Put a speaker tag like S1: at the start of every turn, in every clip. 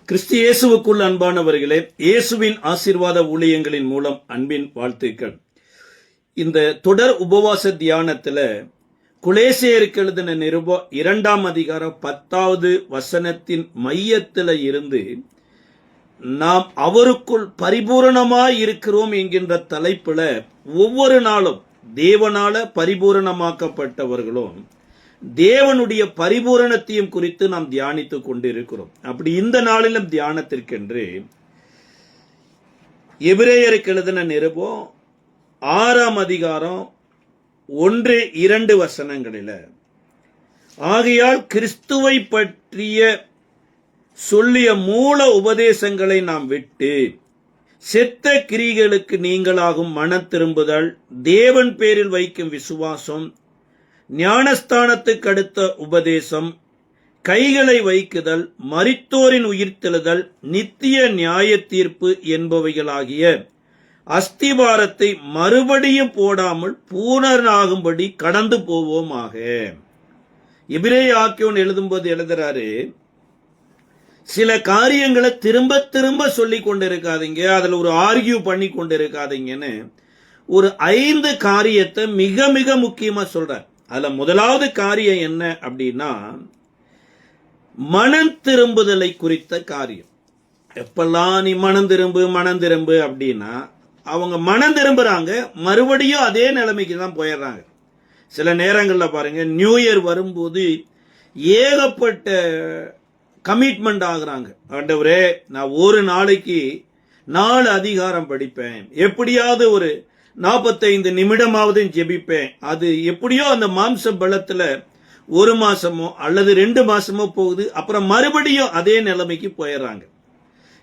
S1: கிறிஸ்து இயேசுவுக்குள் அன்பானவர்களே, இயேசுவின் ஆசீர்வாத ஊழியங்களின் மூலம் அன்பின் வாழ்த்துக்கள். இந்த தொடர் உபவாச தியானத்துல கொலோசியருக்கு எழுதின நிருபம் 2ஆம் அதிகாரம் 10வது வசனத்தின் மையத்துல இருந்து நாம் அவருக்குள் பரிபூரணமாய் இருக்கிறோம் என்கின்ற தலைப்புல ஒவ்வொரு நாளும் தேவனால பரிபூரணமாக்கப்பட்டவர்களும் தேவனுடைய பரிபூரணத்தையும் குறித்து நாம் தியானித்துக் கொண்டிருக்கிறோம். அப்படி இந்த நாளிலும் தியானத்திற்கென்று எபிரேயருக்கு எழுதின நிருபம் 6ஆம் அதிகாரம் 1-2 வசனங்களில், ஆகையால் கிறிஸ்துவை பற்றிய சொல்லிய மூல உபதேசங்களை நாம் விட்டு செத்த கிரிகளுக்கு நீங்களாகும் மனம் திரும்புதல், தேவன் பேரில் வைக்கும் விசுவாசம், ஞானஸ்தானத்துக்கு அடுத்த உபதேசம், கைகளை வைக்குதல், மரித்தோரின் உயிர்த்தெழுதல், நித்திய நியாய தீர்ப்பு என்பவைகளாகிய அஸ்திபாரத்தை மறுபடியும் போடாமல் பூரணராகும்படி கடந்து போவோமாக. எபிரேய ஆக்கியோன் எழுதும்போது எழுதுறாரு, சில காரியங்களை திரும்ப திரும்ப சொல்லி கொண்டிருக்காதீங்க, அதுல ஒரு ஆர்கியூ பண்ணி கொண்டிருக்காதீங்கன்னு ஒரு 5 காரியத்தை மிக மிக முக்கியமா சொல்றார். அதுல முதலாவது காரியம் என்ன அப்படின்னா, மனம் திரும்புதலை குறித்த காரியம். எப்பெல்லாம் நீ மனம் திரும்பு அப்படின்னா அவங்க மனம் திரும்புறாங்க, மறுபடியும் அதே நிலைமைக்கு தான் போயிடுறாங்க. சில நேரங்களில் பாருங்க, நியூ இயர் வரும்போது ஏகப்பட்ட கமிட்மெண்ட் ஆகுறாங்க. ஆண்டவரே, நான் ஒரு நாளைக்கு 4 அதிகாரம் படிப்பேன், எப்படியாவது ஒரு 45 நிமிடமாவது ஜெபிப்பேன். அது எப்படியோ அந்த மாம்ச பலத்துல 1 மாசமோ அல்லது 2 மாசமோ போகுது, அப்புறம் மறுபடியும் அதே நிலைமைக்கு போயிடுறாங்க.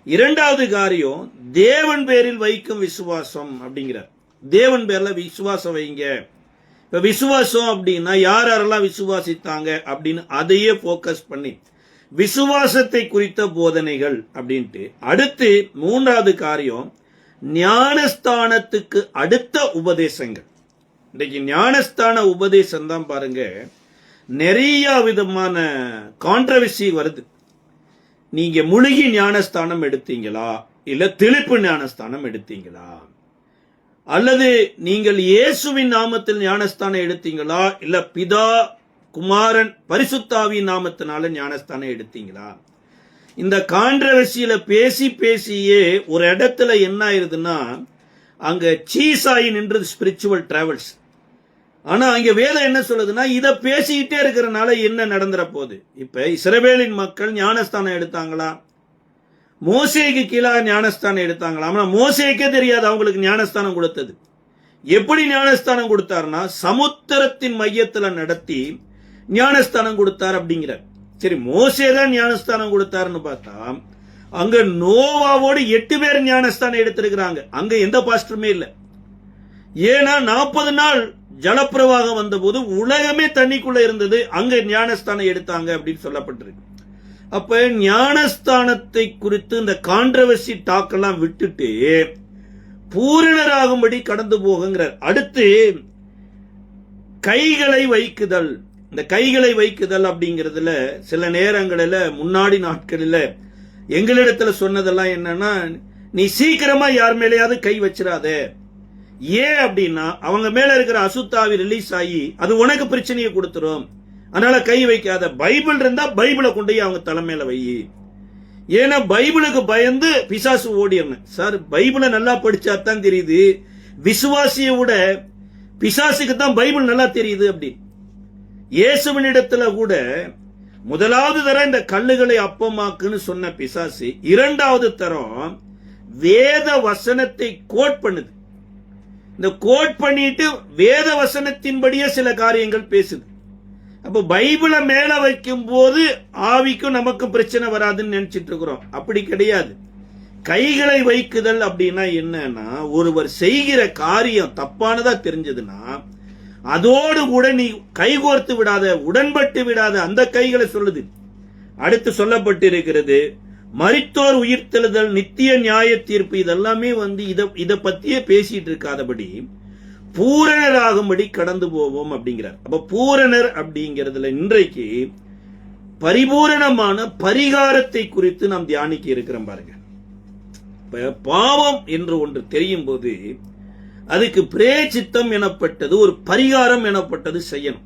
S1: 2வது காரியம், தேவன் பேரில் வைக்கும் விசுவாசம் அப்படிங்கிறார். தேவன் பேர்ல விசுவாசம் வைங்க. இப்ப விசுவாசம் அப்படின்னா யாரெல்லாம் விசுவாசித்தாங்க அப்படின்னு அதையே போக்கஸ் பண்ணி விசுவாசத்தை குறித்த போதனைகள் அப்படின்ட்டு. அடுத்து 3வது காரியம், ஞானஸ்தானத்துக்கு அடுத்த உபதேசங்கள். இன்றைக்கு ஞானஸ்தான உபதேசம் தான் பாருங்க நிறைய விதமான கான்ட்ரவர்சி வருது. நீங்க முழுகி ஞானஸ்தானம் எடுத்தீங்களா, இல்ல தெளிப்பு ஞானஸ்தானம் எடுத்தீங்களா, அல்லது நீங்கள் இயேசுவின் நாமத்தில் ஞானஸ்தானம் எடுத்தீங்களா, இல்ல பிதா குமாரன் பரிசுத்தாவின் நாமத்தினால ஞானஸ்தானம் எடுத்தீங்களா? இந்த கான்ட்ரவர்சியில பேசி பேசியே ஒரு இடத்துல என்ன ஆயிருதுன்னா, அங்க சீஸ் ஆகி நின்றது ஸ்பிரிச்சுவல் டிராவல்ஸ். ஆனா அங்க வேதம் என்ன சொல்லுதுன்னா, இதை பேசிக்கிட்டே இருக்கிறனால என்ன நடந்துற போகுது? இப்ப இஸ்ரவேலின் மக்கள் ஞானஸ்தானம் எடுத்தாங்களா? மோசேக்கு கீழே ஞானஸ்தானம் எடுத்தாங்களா? ஆனா மோசேக்கே தெரியாது அவங்களுக்கு ஞானஸ்தானம் கொடுத்தது. எப்படி ஞானஸ்தானம் கொடுத்தாருன்னா, சமுத்திரத்தின் மையத்துல நடத்தி ஞானஸ்தானம் கொடுத்தார் அப்படிங்கிறார். சரி, மோசே தான் ஞானஸ்தானம் கொடுத்தாருன்னு பார்த்தா அங்க நோவாவோடு 8 பேர் ஞானஸ்தானம் எடுத்திருக்கிறாங்க. அங்க எந்த பாஸ்டருமே இல்ல. ஏன்னா 40 நாள் ஜலப்பிரவாகம் வந்த போது உலகமே தண்ணிக்குள்ள இருந்தது, அங்க ஞானஸ்தானம் எடுத்தாங்க அப்படின்னு சொல்லப்பட்டிருக்கு. அப்ப ஞானஸ்தானத்தை குறித்து இந்த கான்ட்ரவர்சி டாக்கெல்லாம் விட்டுட்டு பூரணராகும்படி கடந்து போகுங்கிறார். அடுத்து கைகளை வைக்குதல். இந்த கைகளை வைக்குதல் அப்படிங்கிறதுல சில நேரங்களில் முன்னாடி நாட்களில் எங்களிடத்துல சொன்னதெல்லாம் என்னன்னா, நீ சீக்கிரமா யார் மேலேயாவது கை வச்சிடாத. ஏன் அப்படின்னா அவங்க மேல இருக்கிற அசுத்தாவி ரிலீஸ் ஆகி அது உனக்கு பிரச்சனையை கொடுத்துரும், அதனால கை வைக்காத. பைபிள் இருந்தா பைபிளை கொண்டு போய் அவங்க தலைமையில வை. ஏன்னா பைபிளுக்கு பயந்து பிசாசு ஓடிடணும். சார், பைபிளை நல்லா படிச்சா தான் தெரியுது, விசுவாசியை விட பிசாசுக்கு தான் பைபிள் நல்லா தெரியுது அப்படி. இயேசுவினிடத்துல கூட முதலாவது தரம் இந்த கல்லுகளை அப்பமாக்குன்னு சொன்ன பிசாசு 2வது தரம் வேத வசனத்தை கோட் பண்ணுது. இந்த கோட் பண்ணிட்டு வேத வசனத்தின்படியே சில காரியங்கள் பேசுது. அப்ப பைபிளை மேல வைக்கும் போது ஆவிக்கும் நமக்கும் பிரச்சனை வராதுன்னு நினைச்சிட்டு இருக்கிறோம். அப்படி கிடையாது. கைகளை வைக்குதல் அப்படின்னா என்னன்னா, ஒருவர் செய்கிற காரியம் தப்பானதா தெரிஞ்சதுன்னா அதோடு கூட நீ கைகோர்த்து விடாத, உடன்பட்டு விடாத, அந்த கைகளை சொல்லுது. அடுத்து சொல்லப்பட்டிருக்கிறது, மரித்தோர் உயிர்த்தெழுதல், நித்திய நியாய தீர்ப்பு. இதெல்லாமே இத பத்தியே பேசிட்டு இருக்காதபடி பூரணராகும்படி கடந்து போவோம் அப்படிங்கிறார். அப்ப பூரணர் அப்படிங்கிறதுல இன்றைக்கு பரிபூரணமான பரிகாரத்தை குறித்து நாம் தியானிக்க இருக்கிறோம் பாருங்க. பாவம் என்று ஒன்று தெரியும் போது அதுக்கு பிரேசித்தம் எனப்பட்டது, ஒரு பரிகாரம் எனப்பட்டது செய்யணும்.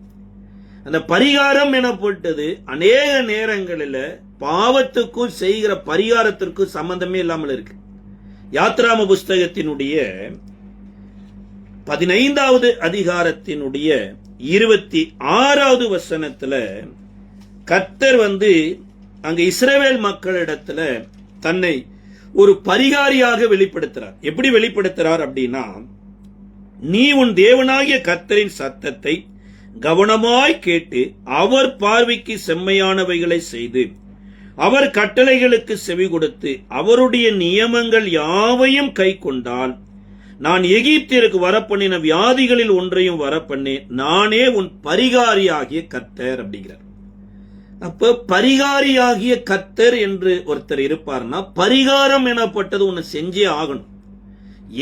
S1: அந்த பரிகாரம் எனப்பட்டது அநேக நேரங்களில் பாவத்துக்கும் செய்கிற பரிகாரத்திற்கும் சம்பந்தமே இல்லாமல் இருக்கு. யாத்ராம புஸ்தகத்தினுடைய 15வது அதிகாரத்தினுடைய 26வது வசனத்துல கர்த்தர் அங்க இஸ்ரவேல் மக்களிடத்துல தன்னை ஒரு பரிகாரியாக வெளிப்படுத்துறார். எப்படி வெளிப்படுத்துறார் அப்படின்னா, நீ உன் தேவனாகிய கர்த்தரின் சத்தத்தை கவனமாய் கேட்டு அவர் பார்வைக்கு செம்மையானவைகளை செய்து அவர் கட்டளைகளுக்கு செவி கொடுத்து அவருடைய நியமங்கள் யாவையும் கை கொண்டால் நான் எகிப்தியருக்கு வரப்பண்ணின வியாதிகளில் ஒன்றையும் வரப்பண்ணேன், நானே உன் பரிகாரியாகிய கர்த்தர் அப்படிங்கிறார். அப்ப பரிகாரியாகிய கர்த்தர் என்று ஒருத்தர் இருப்பார்னா பரிகாரம் எனப்பட்டது ஒன்னு செஞ்சே ஆகணும்.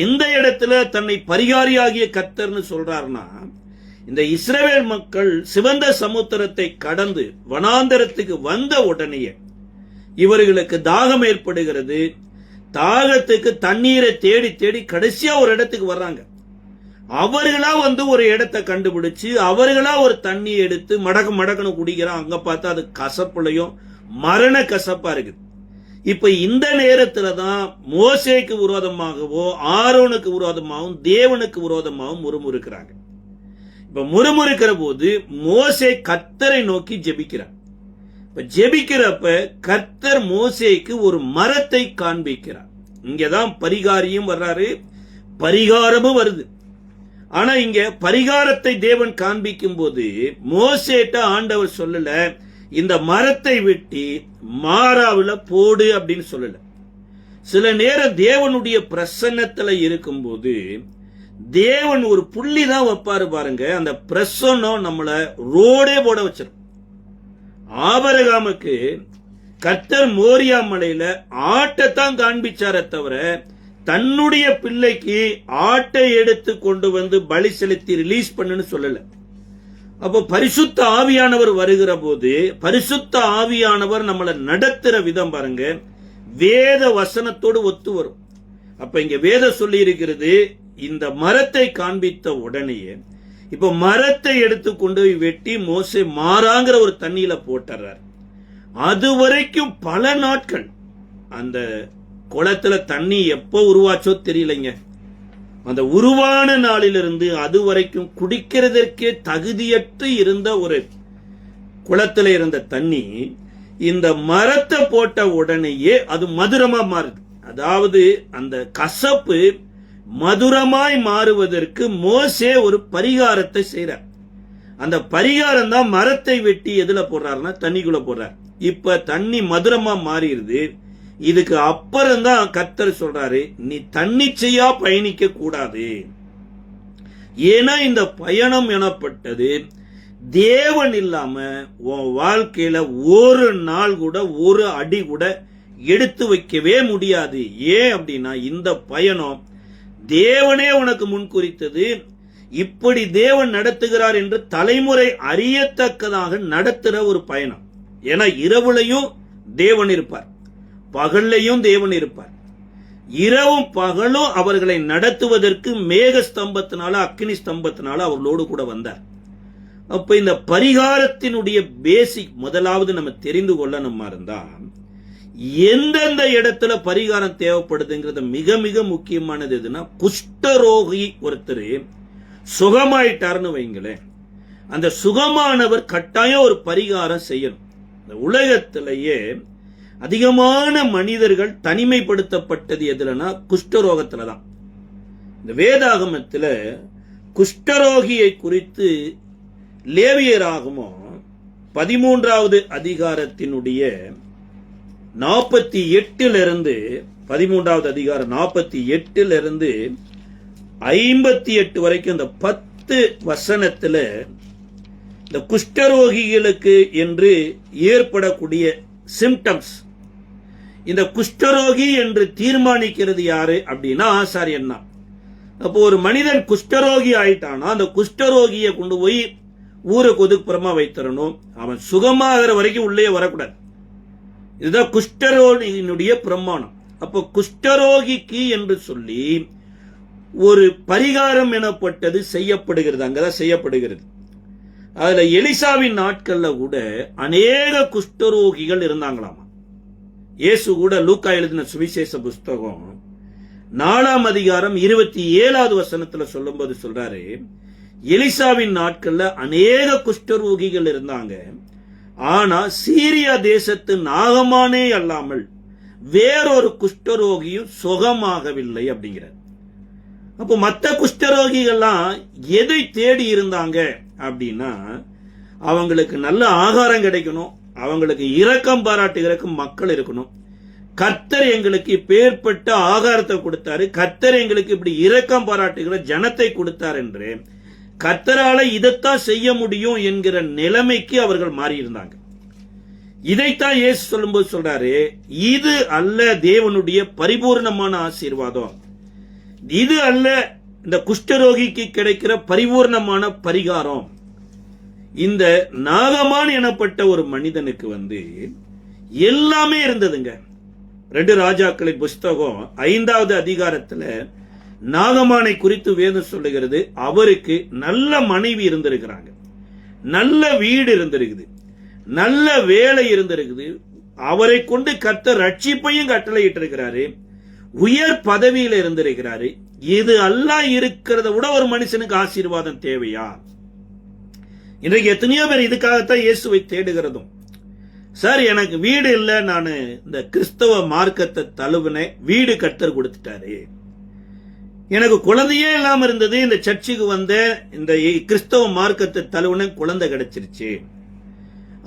S1: எந்த இடத்துல தன்னை பரிகாரியாகிய கர்த்தர்னு சொல்றாருன்னா, இந்த இஸ்ரவேல் மக்கள் சிவந்த சமுத்திரத்தை கடந்து வனாந்தரத்துக்கு வந்த உடனேயே இவர்களுக்கு தாகம் ஏற்படுகிறது. தாகத்துக்கு தண்ணீரை தேடி தேடி கடைசியா ஒரு இடத்துக்கு வர்றாங்க. அவர்களா ஒரு இடத்தை கண்டுபிடிச்சு அவர்களா ஒரு தண்ணி எடுத்து மடக்குன்னு குடிக்கிறான். அங்க பார்த்தா அது கசப்புலையும் மரண கசப்பா இருக்குது. இப்ப இந்த நேரத்துல தான் மோசேக்கு விரோதமாகவோ ஆரோனுக்கு விரோதமாகவும் தேவனுக்கு விரோதமாகவும் முறுமுறுக்கிறாங்க. இப்ப முறுமுறுக்கிற போது மோசே கர்த்தரை நோக்கி ஜெபிக்கிறார். இப்ப ஜெபிக்கிறப்ப கர்த்தர் மோசேக்கு ஒரு மரத்தை காண்பிக்கிறார். இங்கதான் பரிகாரியும் வர்றாரு, பரிகாரமும் வருது. ஆனா இங்க பரிகாரத்தை தேவன் காண்பிக்கும் போது மோசேட்ட ஆண்டவர் சொல்லல இந்த மரத்தை வெட்டி மாறாவுல போடு அப்படின்னு சொல்லல. சில நேரம் தேவனுடைய பிரசன்னத்துல இருக்கும்போது தேவன் ஒரு புள்ளி தான் வைப்பாரு பாருங்க. அந்த பிரசன்னம் நம்மள ரோடே போட வச்சிடும். ஆபிரகாமுக்கு கர்த்தர் மோரியா மலையில ஆட்டைத்தான் காண்பிச்சார தவிர தன்னுடைய பிள்ளைக்கு ஆட்டை எடுத்து கொண்டு பலி செலுத்தி ரிலீஸ் பண்ணுன்னு சொல்லல. அப்போ பரிசுத்த ஆவியானவர் வருகிற போது பரிசுத்த ஆவியானவர் நம்மளை நடத்துற விதம் பாருங்க வேத வசனத்தோடு ஒத்து வரும். அப்ப இங்க வேத சொல்லி இருக்கிறது, இந்த மரத்தை காண்பித்த உடனேயே இப்ப மரத்தை எடுத்து கொண்டு போய் வெட்டி மோசே மாறாங்கிற ஒரு தண்ணியில போட்டுறார். அது வரைக்கும் பல நாட்கள் அந்த குளத்துல தண்ணி எப்போ உருவாச்சோ தெரியலைங்க. அந்த உருவான நாளிலிருந்து அது வரைக்கும் குடிக்கிறதற்கே தகுதியற்று இருந்த ஒரு குளத்துல இருந்த தண்ணி இந்த மரத்தை போட்ட உடனேயே அது மதுரமா மாறுது. அதாவது அந்த கசப்பு மதுரமாய் மாறுவதற்கு மோசே ஒரு பரிகாரத்தை செய்யறார். அந்த பரிகாரம் தான் மரத்தை வெட்டி எதுல போடுறாருன்னா தண்ணிக்குள்ள போடுறார். இப்ப தண்ணி மதுரமா மாறிடுது. இதுக்கு அப்புறம் தான் கர்த்தர் சொல்றாரு, நீ தன்னிச்சையா பயணிக்க கூடாது. ஏன்னா இந்த பயணம் எனப்பட்டது தேவன் இல்லாம உன் வாழ்க்கையில ஒரு நாள் கூட ஒரு அடி கூட எடுத்து வைக்கவே முடியாது. ஏன் அப்படின்னா இந்த பயணம் தேவனே உனக்கு முன்குறித்தது. இப்படி தேவன் நடத்துகிறார் என்று தலைமுறை அறியத்தக்கதாக நடத்துற ஒரு பயணம். ஏன்னா இரவுலையும் தேவன் இருப்பார், பகல்லையும் தேவன் இருப்பார். இரவும் பகலும் அவர்களை நடத்துவதற்கு மேக ஸ்தம்பத்தினால அக்னி ஸ்தம்பத்தினால அவர்களோடு கூட வந்தார். அப்ப இந்த பரிகாரத்தினுடைய பேசிக் முதலாவது நம்ம தெரிந்து கொள்ளணுமா இருந்தா எந்தெந்த இடத்துல பரிகாரம் தேவைப்படுதுங்கிறது மிக மிக முக்கியமானது. எதுனா குஷ்டரோகி ஒருத்தர் சுகமாயிட்டார்னு வைங்களேன், அந்த சுகமானவர் கட்டாயம் ஒரு பரிகாரம் செய்யணும். இந்த உலகத்திலேயே அதிகமான மனிதர்கள் தனிமைப்படுத்தப்பட்டது எதுலனா குஷ்டரோகத்துல தான். இந்த வேதாகமத்துல குஷ்டரோகியை குறித்து லேவியராகமம் 13வது அதிகாரத்தினுடைய 48 13வது அதிகாரம் 48 58 வரைக்கும் இந்த 10 வசனத்துல இந்த குஷ்டரோகிகளுக்கு என்று ஏற்படக்கூடிய சிம்டம்ஸ், இந்த குஷ்டரோகி என்று தீர்மானிக்கிறது யாரு அப்படின்னா ஆசாரியன் தான். அப்போ ஒரு மனிதன் குஷ்டரோகி ஆயிட்டானா அந்த குஷ்டரோகியை கொண்டு போய் ஊருக்கு ஒதுக்குப்புறமா வைத்தரணும். அவன் சுகமாகிற வரைக்கும் உள்ளே வரக்கூடாது. இதுதான் குஷ்டரோகியினுடைய பிரமாணம். அப்போ குஷ்டரோகிக்கு என்று சொல்லி ஒரு பரிகாரம் எனப்பட்டது செய்யப்படுகிறது, அங்கதான் செய்யப்படுகிறது. அதுல எலிசாவின் நாட்கள்ல கூட அநேக குஷ்டரோகிகள் இருந்தாங்களாமா. இயேசு கூட லூக்கா எழுதின சுவிசேஷ புஸ்தகம் 4ஆம் அதிகாரம் 27வது வசனத்துல சொல்லும்போது சொல்றாரு, எலிசாவின் நாட்கள்ல அநேக குஷ்டரோகிகள் இருந்தாங்க. ஆனா சீரியா தேசத்து நாகமானே அல்லாமல் வேறொரு குஷ்டரோகியும் சுகமாகவில்லை அப்படிங்கிறார். அப்போ மற்ற குஷ்டரோகிகள்லாம் எதை தேடி இருந்தாங்க அப்படின்னா, அவங்களுக்கு நல்ல ஆகாரம் கிடைக்கணும், அவங்களுக்கு இரக்கம் பாராட்டுகிறக்கு மக்கள் இருக்கணும். கர்த்தர் எங்களுக்கு இப்பேற்பட்ட ஆகாரத்தை கொடுத்தாரு, கர்த்தர் எங்களுக்கு இப்படி இரக்கம் பாராட்டுகிற ஜனத்தை கொடுத்தார் என்று கர்த்தரால இதைத்தான் செய்ய முடியும் என்கிற நிலைமைக்கு அவர்கள் மாறியிருந்தாங்க. இதைத்தான் இயேசு சொல்லும்போது சொல்றாரு, இது அல்ல தேவனுடைய பரிபூர்ணமான ஆசீர்வாதம், இது அல்ல இந்த குஷ்டரோகிக்கு கிடைக்கிற பரிபூர்ணமான பரிகாரம். இந்த நாகமான் எனப்பட்ட ஒரு மனிதனுக்கு எல்லாமே இருந்ததுங்க. 2 ராஜாக்களின் புஸ்தகம் 5வது அதிகாரத்துல நாகமானை குறித்து வேதம் சொல்லுகிறது. அவருக்கு நல்ல மனைவி இருந்திருக்கிறாங்க, நல்ல வீடு இருந்திருக்குது, நல்ல வேலை இருந்திருக்குது, அவரை கொண்டு கர்த்தர் ரட்சிப்பையும் கட்டளையிட்டு இருக்கிறாரு, உயர் பதவியில இருந்திருக்கிறாரு. இது எல்லாம் இருக்கிறத விட ஒரு மனுஷனுக்கு ஆசீர்வாதம் தேவையா? இன்றைக்கு எத்தனையோ பேர் இதுக்காகத்தான் இயேசுவை தேடுகிறதும். சார் எனக்கு வீடு இல்லை, நான் இந்த கிறிஸ்தவ மார்க்கத்தை தழுவினேன், வீடு கர்த்தர் கொடுத்துட்டாரு. எனக்கு குழந்தையே இல்லாம இருந்தது, இந்த சர்ச்சுக்கு வந்த இந்த கிறிஸ்தவ மார்க்கத்தை தழுவின குழந்தை கிடைச்சிருச்சு.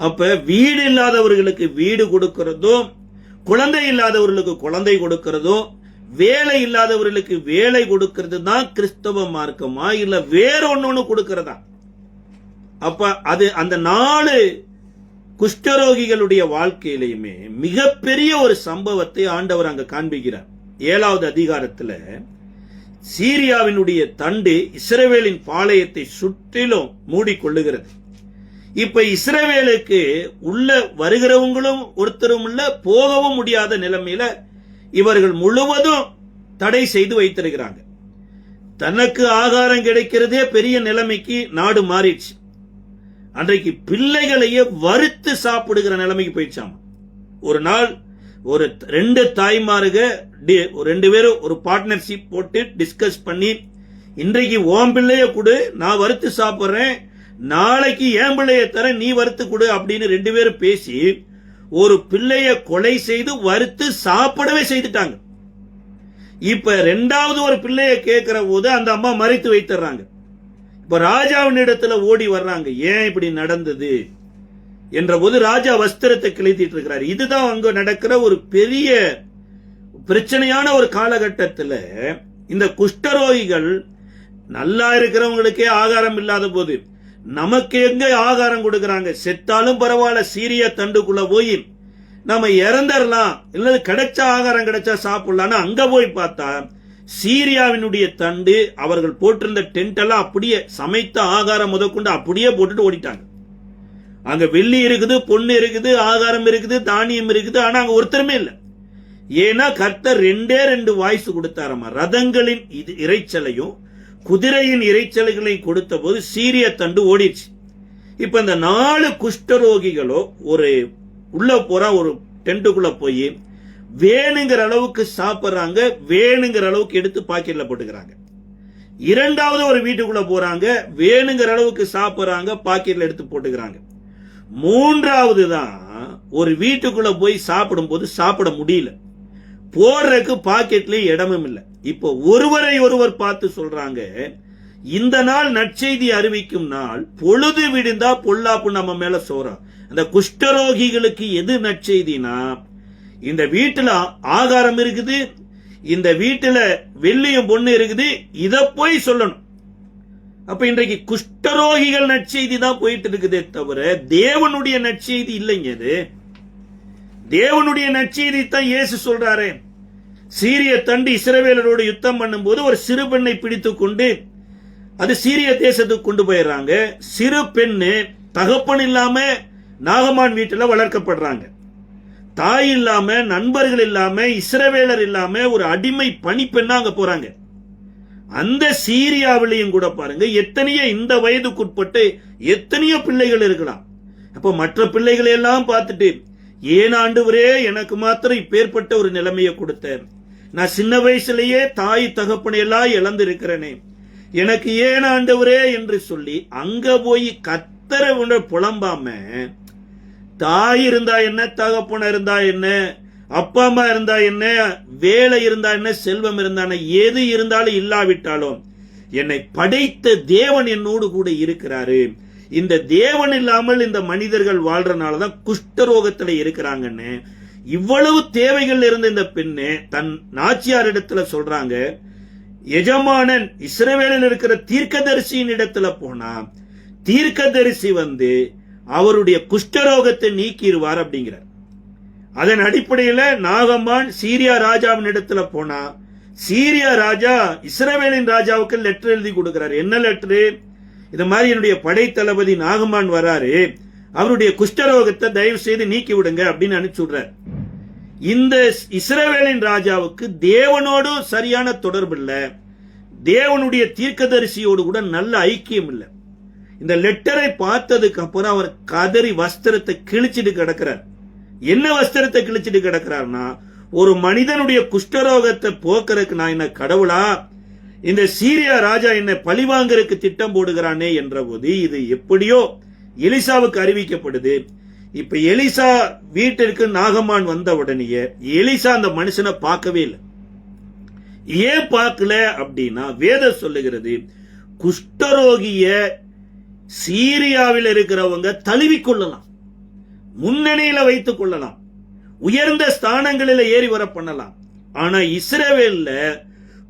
S1: அப்ப வீடு இல்லாதவர்களுக்கு வீடு கொடுக்கிறதும், குழந்தை இல்லாதவர்களுக்கு குழந்தை கொடுக்கிறதும், வேலை இல்லாதவர்களுக்கு வேலை கொடுக்கிறது தான் கிறிஸ்தவ மார்க்கமா இல்ல வேற ஒன்னு கொடுக்கிறதா? அப்ப அது அந்த 4 குஷ்டரோகிகளுடைய வாழ்க்கையிலையுமே மிகப்பெரிய ஒரு சம்பவத்தை ஆண்டவர் அங்க காண்பிக்கிறார். 7வது அதிகாரத்துல சீரியாவினுடைய தண்டு இஸ்ரவேலின் பாளையத்தை சுற்றிலும் மூடிக்கொள்ளுகிறது. இப்ப இஸ்ரவேலுக்கு உள்ள வருகிறவங்களும் ஒருத்தரும் இல்ல, போகவும் முடியாத நிலைமையில இவர்கள் முழுவதும் தடை செய்து வைத்திருக்கிறாங்க. தனக்கு ஆகாரம் கிடைக்கிறதே பெரிய நிலைமைக்கு நாடு மாறிடுச்சு. அன்றைக்கு பிள்ளைகளையே வறுத்து சாப்பிடுகிற நிலைமைக்கு போயிடுச்சாம். ஒரு நாள் ஒரு 2 தாய்மாருக 2 பேரும் ஒரு பார்ட்னர்ஷிப் போட்டு டிஸ்கஸ் பண்ணி, இன்றைக்கு ஓம் பிள்ளைய கொடு, நான் வறுத்து சாப்பிடுறேன், நாளைக்கு ஏன் பிள்ளைய தர, நீ வறுத்து கொடு அப்படின்னு 2 பேரும் பேசி ஒரு பிள்ளைய கொலை செய்து வறுத்து சாப்பிடவே செய்துட்டாங்க. இப்ப 2வது ஒரு பிள்ளைய கேட்கிற போது அந்த அம்மா மறைத்து வைத்துறாங்க. இப்ப ராஜாவின் இடத்துல ஓடி வர்றாங்க, ஏன் இப்படி நடந்தது என்ற போது ராஜா வஸ்திரத்தை கிழித்திட்டு இருக்கிறார். இதுதான் அங்க நடக்கிற ஒரு பெரிய பிரச்சனையான ஒரு காலகட்டத்தில் இந்த குஷ்டரோகிகள் நல்லா இருக்கிறவங்களுக்கே ஆகாரம் இல்லாத போது நமக்கு எங்க ஆகாரம் கொடுக்கறாங்க? செத்தாலும் பரவாயில்ல, சீரிய தண்டுக்குள்ள போய் நம்ம இறந்துடலாம், இல்ல கிடைச்ச ஆகாரம் கிடைச்சா சாப்பிடலான்னு அங்க போய் பார்த்தா சீரியாவினுடைய தண்டு அவர்கள் போட்டிருந்த டென்ட் எல்லாம் அப்படியே சமைத்த ஆகாரம் முதற்கொண்டு அப்படியே போட்டுட்டு ஓடிட்டாங்க. அங்க வெள்ளி இருக்குது, பொண்ணு இருக்குது, ஆகாரம் இருக்குது, தானியம் இருக்குது, ஆனா அங்க ஒருத்தருமே இல்லை. ஏன்னா கர்த்தர் 2 வாய்ஸ் கொடுத்தாரமா, ரதங்களின் இறைச்சலையும் குதிரையின் இறைச்சல்களையும் கொடுத்த போது சீரிய தண்டு ஓடிடுச்சு. இப்ப இந்த 4 குஷ்டரோகிகளோ ஒரு உள்ள போற ஒரு டென்ட்டுக்குள்ள போய் வேணுங்கிற அளவுக்கு சாப்பிடுறாங்க, வேணுங்கிற அளவுக்கு எடுத்து பாக்கெட்ல போட்டுக்கிறாங்க. 2வது ஒரு வீட்டுக்குள்ள போறாங்க, வேணுங்கிற அளவுக்கு சாப்பிடுறாங்க, பாக்கெட்ல எடுத்து போட்டுக்கிறாங்க. 3வது தான் ஒரு வீட்டுக்குள்ள போய் சாப்பிடும் போது சாப்பிட முடியல, போடுறதுக்கு பாக்கெட்லயும் இடமும் இல்லை. இப்போ ஒருவரை ஒருவர் பார்த்து சொல்றாங்க, இந்த நாள் நற்செய்தி அறிவிக்கும் நாள், பொழுது விடிந்தா பொல்லாப்பு நம்ம மேல சோறா. அந்த குஷ்டரோகிகளுக்கு எது நற்செய்தினா, இந்த வீட்டுல ஆகாரம் இருக்குது, இந்த வீட்டுல வெள்ளியும் பொண்ணு இருக்குது, இத போய் சொல்லணும். அப்ப இன்றைக்கு குஷ்டரோகிகள் நற்செய்தி தான் போயிட்டு இருக்குதே தவிர தேவனுடைய நற்செய்தி இல்லைங்க. இது தேவனுடைய நற்செய்தி தான் இயேசு சொல்றாரு. சீரிய தண்டு இஸ்ரவேலரோடு யுத்தம் பண்ணும்போது ஒரு சிறு பெண்ணை பிடித்துக் கொண்டு அது சீரிய தேசத்துக்கு கொண்டு போயிடுறாங்க. சிறு பெண்ணு தகப்பன் இல்லாம நாகமான் வீட்டில் வளர்க்கப்படுறாங்க. தாய் இல்லாம, நண்பர்கள் இல்லாம, இஸ்ரவேலர் இல்லாம ஒரு அடிமை பணிப்பெண்ணா அங்க போறாங்க. அந்த சீரியாவிலையும் கூட பாருங்க, எத்தனையோ இந்த வயதுக்குட்பட்டு எத்தனையோ பிள்ளைகள் இருக்கலாம். அப்ப மற்ற பிள்ளைகளை எல்லாம் பார்த்துட்டு, ஏன் ஆண்டவரே எனக்கு மாத்திரம் இப்பேற்பட்ட ஒரு நிலைமையை கொடுத்த, நான் சின்ன வயசுலயே தாய் தகப்பனை எல்லாம் இழந்து இருக்கிறேனே, எனக்கு ஏன் ஆண்டவரே என்று சொல்லி அங்க போய் கத்தர புலம்பாம, தாய் இருந்தா என்ன, தகப்பன இருந்தா என்ன, அப்பா அம்மா இருந்தா என்ன, வேலை இருந்தா என்ன, செல்வம் இருந்தா என்ன, எது இருந்தாலும் இல்லாவிட்டாலும் என்னை படைத்த தேவன் என்னோடு கூட இருக்கிறாரு. இந்த தேவன் இல்லாமல் இந்த மனிதர்கள் வாழ்றனாலதான் குஷ்டரோகத்துல இருக்கிறாங்கன்னு இவ்வளவு தேவைகள் இருந்த இந்த பெண்ணு தன் நாச்சியார் இடத்துல சொல்றாங்க. எஜமானன் இஸ்ரவேலில் இருக்கிற தீர்க்கதரிசியின் இடத்துல போனா தீர்க்கதரிசி அவருடைய குஷ்டரோகத்தை நீக்கிடுவார் அப்படிங்கிறார். அதன் அடிப்படையில் நாகமான் சீரியா ராஜாவின் இடத்துல போனா சீரியா ராஜா இஸ்ரவேலின் ராஜாவுக்கு லெட்டர் எழுதி கொடுக்கிறார். என்ன லெட்டரு? இது மாதிரி என்னுடைய படைத்தளபதி நாகமான் வராரு, அவருடைய குஷ்டரோகத்தை தயவு செய்து நீக்கி விடுங்க அப்படின்னு அனுப்பிச்சுடுறார். இந்த இஸ்ரவேலின் ராஜாவுக்கு தேவனோடு சரியான தொடர்பு இல்லை, தேவனுடைய தீர்க்கதரிசியோடு கூட நல்ல ஐக்கியம் இல்லை. இந்த லெட்டரை பார்த்ததுக்கு அப்புறம் அவர் கதறி வஸ்திரத்தை கிழிச்சிட்டு கிடக்கிறார். என்ன வஸ்திரத்தை கிழிச்சிட்டு கிடக்கிறார்னா, ஒரு மனிதனுடைய குஷ்டரோகத்தை போக்குறதுக்கு நான் என்ன கடவுளா? இந்த சீரியா ராஜா என்ன பழிவாங்கறதுக்கு திட்டம் போடுகிறானே என்ற போது இது எப்படியோ எலிசாவுக்கு அறிவிக்கப்படுது. இப்ப எலிசா வீட்டிற்கு நாகமான் வந்த உடனேயே எலிசா அந்த மனுஷனை பார்க்கவே இல்லை. ஏன் பார்க்கல அப்படின்னா, வேதம் சொல்லுகிறது, குஷ்டரோகிய சீரியாவில் இருக்கிறவங்க தழுவிக்கொள்ளலாம், முன்னணியில வைத்துக் கொள்ளலாம், உயர்ந்த ஸ்தானங்களில் ஏறி வர பண்ணலாம். ஆனா இஸ்ரவேல்ல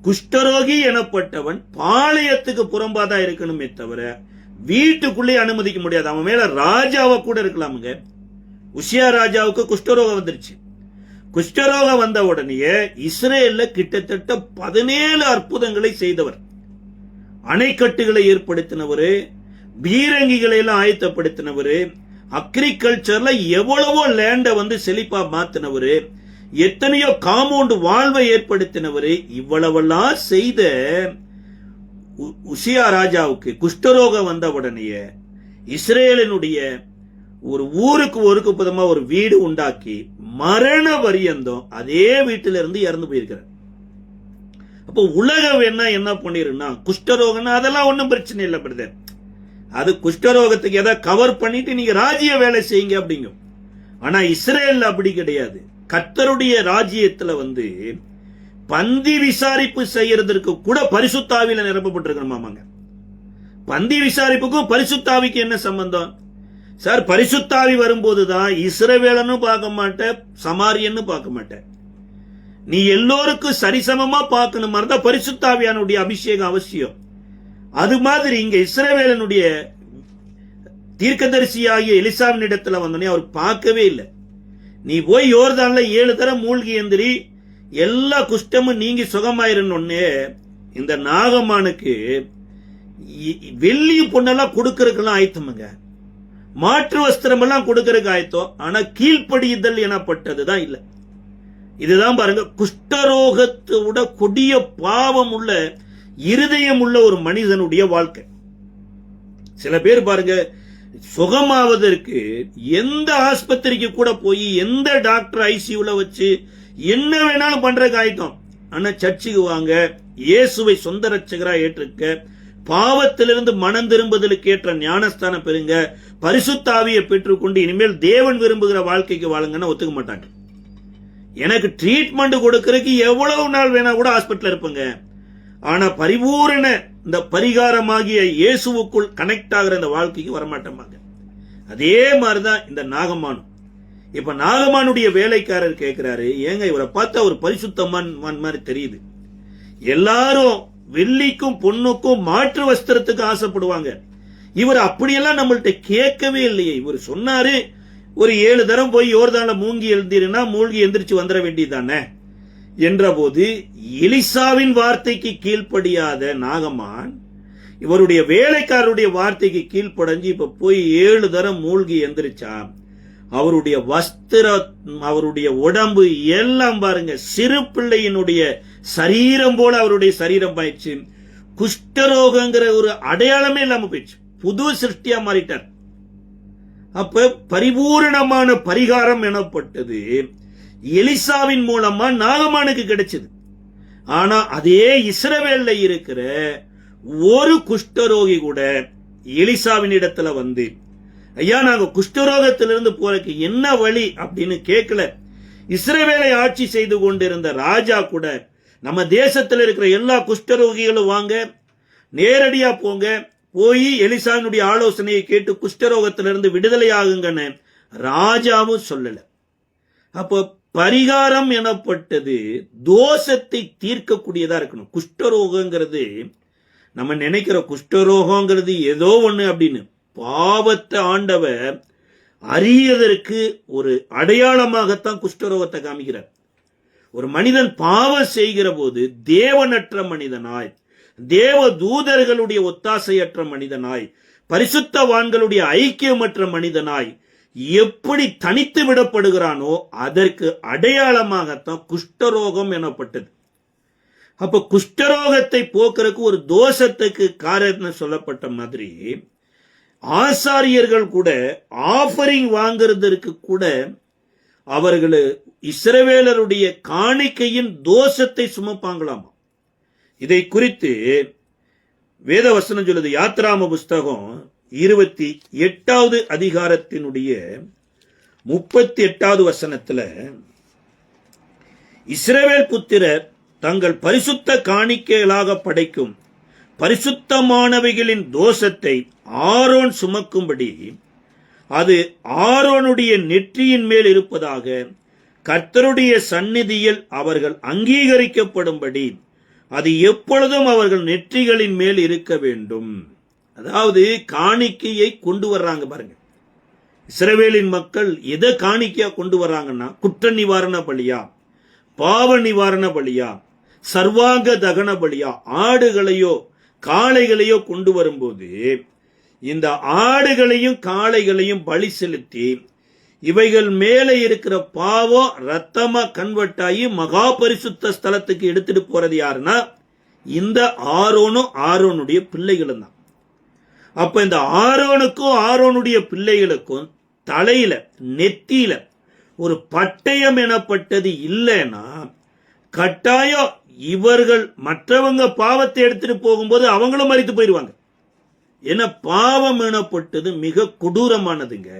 S1: குஷ்டரோகி எனப்பட்டவன் பாளையத்துக்கு புறம்பாதான் இருக்கணுமே தவிர வீட்டுக்குள்ளே அனுமதிக்க முடியாது. அவன் மேல ராஜாவை கூட இருக்கலாமுங்க. உசியா ராஜாவுக்கு குஷ்டரோகம் வந்துருச்சு. குஷ்டரோகம் வந்த உடனே இஸ்ரேல்ல கிட்டத்தட்ட 17 அற்புதங்களை செய்தவர், அணைக்கட்டுகளை ஏற்படுத்தினவர், பீரங்கிகளை எல்லாம் ஆயத்தப்படுத்தினவர், அக்ரிகல்ச்சர்ல எவ்வளவோ லேண்ட செழிப்பா மாத்தினவர், எத்தனையோ காம்பவுண்ட் வாழ்வை ஏற்படுத்தினவர். இவ்வளவெல்லாம் செய்த உசியா ராஜாவுக்கு குஷ்டரோகம் வந்த உடனே இஸ்ரேலினுடைய ஒரு ஊருக்கு ஒருக்கு புதமா ஒரு வீடு உண்டாக்கி மரண பரியந்தம் அதே வீட்டில இருந்து இறந்து போயிருக்கிறார். அப்போ உலகம் என்ன பண்ணிருன்னா, குஷ்டரோகம்னா அதெல்லாம் ஒன்றும் பிரச்சனை இல்லை பிரதர், அது குஷ்டரோகத்துக்கு எதாவது கவர் பண்ணிட்டு நீங்க ராஜ்ய வேலை செய்யுங்க அப்படிங்க. ஆனா இஸ்ரேல் அப்படி கிடையாது. கர்த்தருடைய ராஜ்யத்துல பந்தி விசாரிப்பு செய்யறதற்கு கூட பரிசுத்தாவில நிரப்பப்பட்டிருக்கணுமாங்க. பந்தி விசாரிப்புக்கும் பரிசுத்தாவிக்கு என்ன சம்பந்தம் சார்? பரிசுத்தாவி வரும்போதுதான் இஸ்ரவேலன்னு பார்க்க மாட்டேன், சமாரியன்னு பார்க்க மாட்டேன், நீ எல்லோருக்கும் சரிசமமா பார்க்கணும் மாதிரிதான் பரிசுத்தாவியானுடைய அபிஷேகம் அவசியம். அது மாதிரி இங்க இஸ்ரவேலனுடைய தீர்க்கதரிசியாகிய எலிசாவின் இடத்துல வந்தோடனே அவர் பார்க்கவே இல்லை. நீ போய் யோர்தான்ல 7 தரம் மூழ்கி எந்திரி, எல்லா குஷ்டமும் நீங்கி சுகமாயிருந்தோடனே இந்த நாகமானுக்கு வெள்ளி பொண்ணெல்லாம் கொடுக்கறதுக்கெல்லாம் ஆயத்தமுங்க, மாற்று வஸ்திரம் எல்லாம் கொடுக்கறதுக்கு ஆயத்தம். ஆனா கீழ்ப்படியுதல் எனப்பட்டதுதான் இல்லை. இதுதான் பாருங்க, குஷ்டரோகத்தோட கொடிய பாவம் உள்ள இருதயம் உள்ள ஒரு மனிதனுடைய வாழ்க்கை. சில பேர் பாருங்க, சுகமாவதற்கு எந்த ஆஸ்பத்திரிக்கு கூட போய் எந்த டாக்டர் ஐசியூல வச்சு என்ன வேணாலும் பண்றதுக்கு ஆயத்தம். ஆனா சர்ச்சுக்கு வாங்க, இயேசுவை சொந்த ரட்சகரா ஏற்றுக்க, பாவத்திலிருந்து மனம் திரும்புதலுக்கு ஏற்ற ஞானஸ்தானம் பெறுங்க, பரிசுத்தாவியை பெற்றுக்கொண்டு இனிமேல் தேவன் விரும்புகிற வாழ்க்கைக்கு வாழுங்கன்னு ஒத்துக்க மாட்டாங்க. எனக்கு ட்ரீட்மெண்ட் கொடுக்கறதுக்கு எவ்வளவு நாள் வேணா கூட ஹாஸ்பிட்டல் இருப்பங்க, ஆனா பரிபூரண இந்த பரிகாரமாகிய இயேசுவுக்குள் கனெக்ட் ஆகிற இந்த வாழ்க்கைக்கு வரமாட்டோமாங்க. அதே மாதிரிதான் இந்த நாகமானும். இப்ப நாகமானுடைய வேலைக்காரர் கேட்கிறாரு, ஏங்க இவரை பார்த்தா ஒரு பரிசுத்தமான் மாதிரி தெரியுது, எல்லாரும் வெள்ளிக்கும் பொண்ணுக்கும் மாற்று வஸ்திரத்துக்கு ஆசைப்படுவாங்க, இவர் அப்படியெல்லாம் நம்மள்ட்ட கேட்கவே இல்லையே. இவர் சொன்னாரு ஒரு 7 தரம் போய் யோர்தான்ல மூழ்கி எழுந்திருந்தா மூழ்கி எந்திரிச்சு வந்துட வேண்டியதானே என்ற போது எலிசாவின் வார்த்தைக்கு கீழ்ப்படியாத நாகமான் இவருடைய வேலைக்காரருடைய வார்த்தைக்கு கீழ்ப்படைஞ்சு இப்ப போய் 7 தரம் மூழ்கி எந்திரிச்சா அவருடைய வஸ்திரம், அவருடைய உடம்பு எல்லாம் பாருங்க சிறு பிள்ளையினுடைய சரீரம் போல அவருடைய சரீரம் ஆயிடுச்சு. குஷ்டரோகங்கிற ஒரு அடையாளமே இல்லாம போயிடுச்சு. புது சிருஷ்டியா மாறிட்டார். அப்ப பரிபூரணமான பரிகாரம் எனப்பட்டது எலிசாவின் மூலமா நாகமானுக்கு கிடைச்சது. ஆனா அதே இஸ்ரவேல்ல இருக்கிற ஒரு குஷ்டரோகி கூட எலிசாவின் இடத்துல வந்து, ஐயா நாங்க குஷ்டரோகத்திலிருந்து போறதுக்கு என்ன வழி அப்படின்னு கேட்கல. இஸ்ரவேலை ஆட்சி செய்து கொண்டிருந்த ராஜா கூட, நம்ம தேசத்தில் இருக்கிற எல்லா குஷ்டரோகிகளும் வாங்க, நேரடியா போங்க, போய் எலிசாவினுடைய ஆலோசனையை கேட்டு குஷ்டரோகத்திலிருந்து விடுதலை ஆகுங்கன்னு ராஜாவும் சொல்லல. அப்போ பரிகாரம் எனப்பட்டது தோஷத்தை தீர்க்கக்கூடியதா இருக்கணும். குஷ்டரோகங்கிறது நம்ம நினைக்கிற குஷ்டரோகங்கிறது ஏதோ ஒண்ணு அப்படின்னு, பாவத்தை ஆண்டவர் அறியதற்கு ஒரு அடையாளமாகத்தான் குஷ்டரோகத்தை காமிக்கிறார். ஒரு மனிதன் பாவம் செய்கிற போது தேவனற்ற மனிதனாய், தேவ தூதர்களுடைய ஒத்தாசையற்ற மனிதனாய், பரிசுத்தவான்களுடைய ஐக்கியமற்ற மனிதனாய் எப்படி தனித்து விடப்படுகிறானோ அதற்கு அடையாளமாகத்தான் குஷ்டரோகம் எனப்பட்டது. அப்ப குஷ்டரோகத்தை போக்குறதுக்கு ஒரு தோஷத்துக்கு காரணம் சொல்லப்பட்ட மாதிரி ஆசாரியர்கள் கூட ஆஃபரிங் வாங்குறதற்கு கூட அவர்கள் இஸ்ரவேலருடைய காணிக்கையின் தோஷத்தை சுமப்பாங்களாமா. இதை குறித்து வேத வசனம் சொல்லுது. யாத்ராம புஸ்தகம் 28வது அதிகாரத்தினுடைய 38வது வசனத்துல, இஸ்ரவேல் புத்திரர் தங்கள் பரிசுத்த காணிக்கைகளாக படைக்கும் பரிசுத்தமானவைகளின் தோஷத்தை ஆரோன் சுமக்கும்படி அது ஆரோனுடைய நெற்றியின் மேல் இருப்பதாக கர்த்தருடைய சந்நிதியில் அவர்கள் அங்கீகரிக்கப்படும்படி அது எப்பொழுதும் அவர்கள் நெற்றிகளின் மேல் இருக்க வேண்டும். அதாவது காணிக்கையை கொண்டு வர்றாங்க பாருங்க. இஸ்ரவேலின் மக்கள் எதை காணிக்கையா கொண்டு வர்றாங்கன்னா, குற்ற நிவாரண பலியா, பாவ நிவாரண பலியா, சர்வாங்க தகன பலியா, ஆடுகளையோ காளைகளையோ கொண்டு வரும்போது இந்த ஆடுகளையும் காளைகளையும் பலி செலுத்தி இவைகள் மேலே இருக்கிற பாவம் ரத்தமா கன்வெர்ட் ஆகி மகா பரிசுத்த ஸ்தலத்துக்கு எடுத்துட்டு போறது யாருன்னா இந்த ஆரோனும் ஆரோனுடைய பிள்ளைகளும் தான். அப்ப இந்த ஆரோனுக்கும் ஆரோனுடைய பிள்ளைகளுக்கும் தலையில நெத்தியில ஒரு பட்டயம் எனப்பட்டது இல்லைன்னா கட்டாயம் இவர்கள் மற்றவங்க பாவத்தை எடுத்துட்டு போகும்போது அவங்களும் மரித்து போயிடுவாங்க. ஏன்னா பாவம் எனப்பட்டது மிக கொடூரமானதுங்க.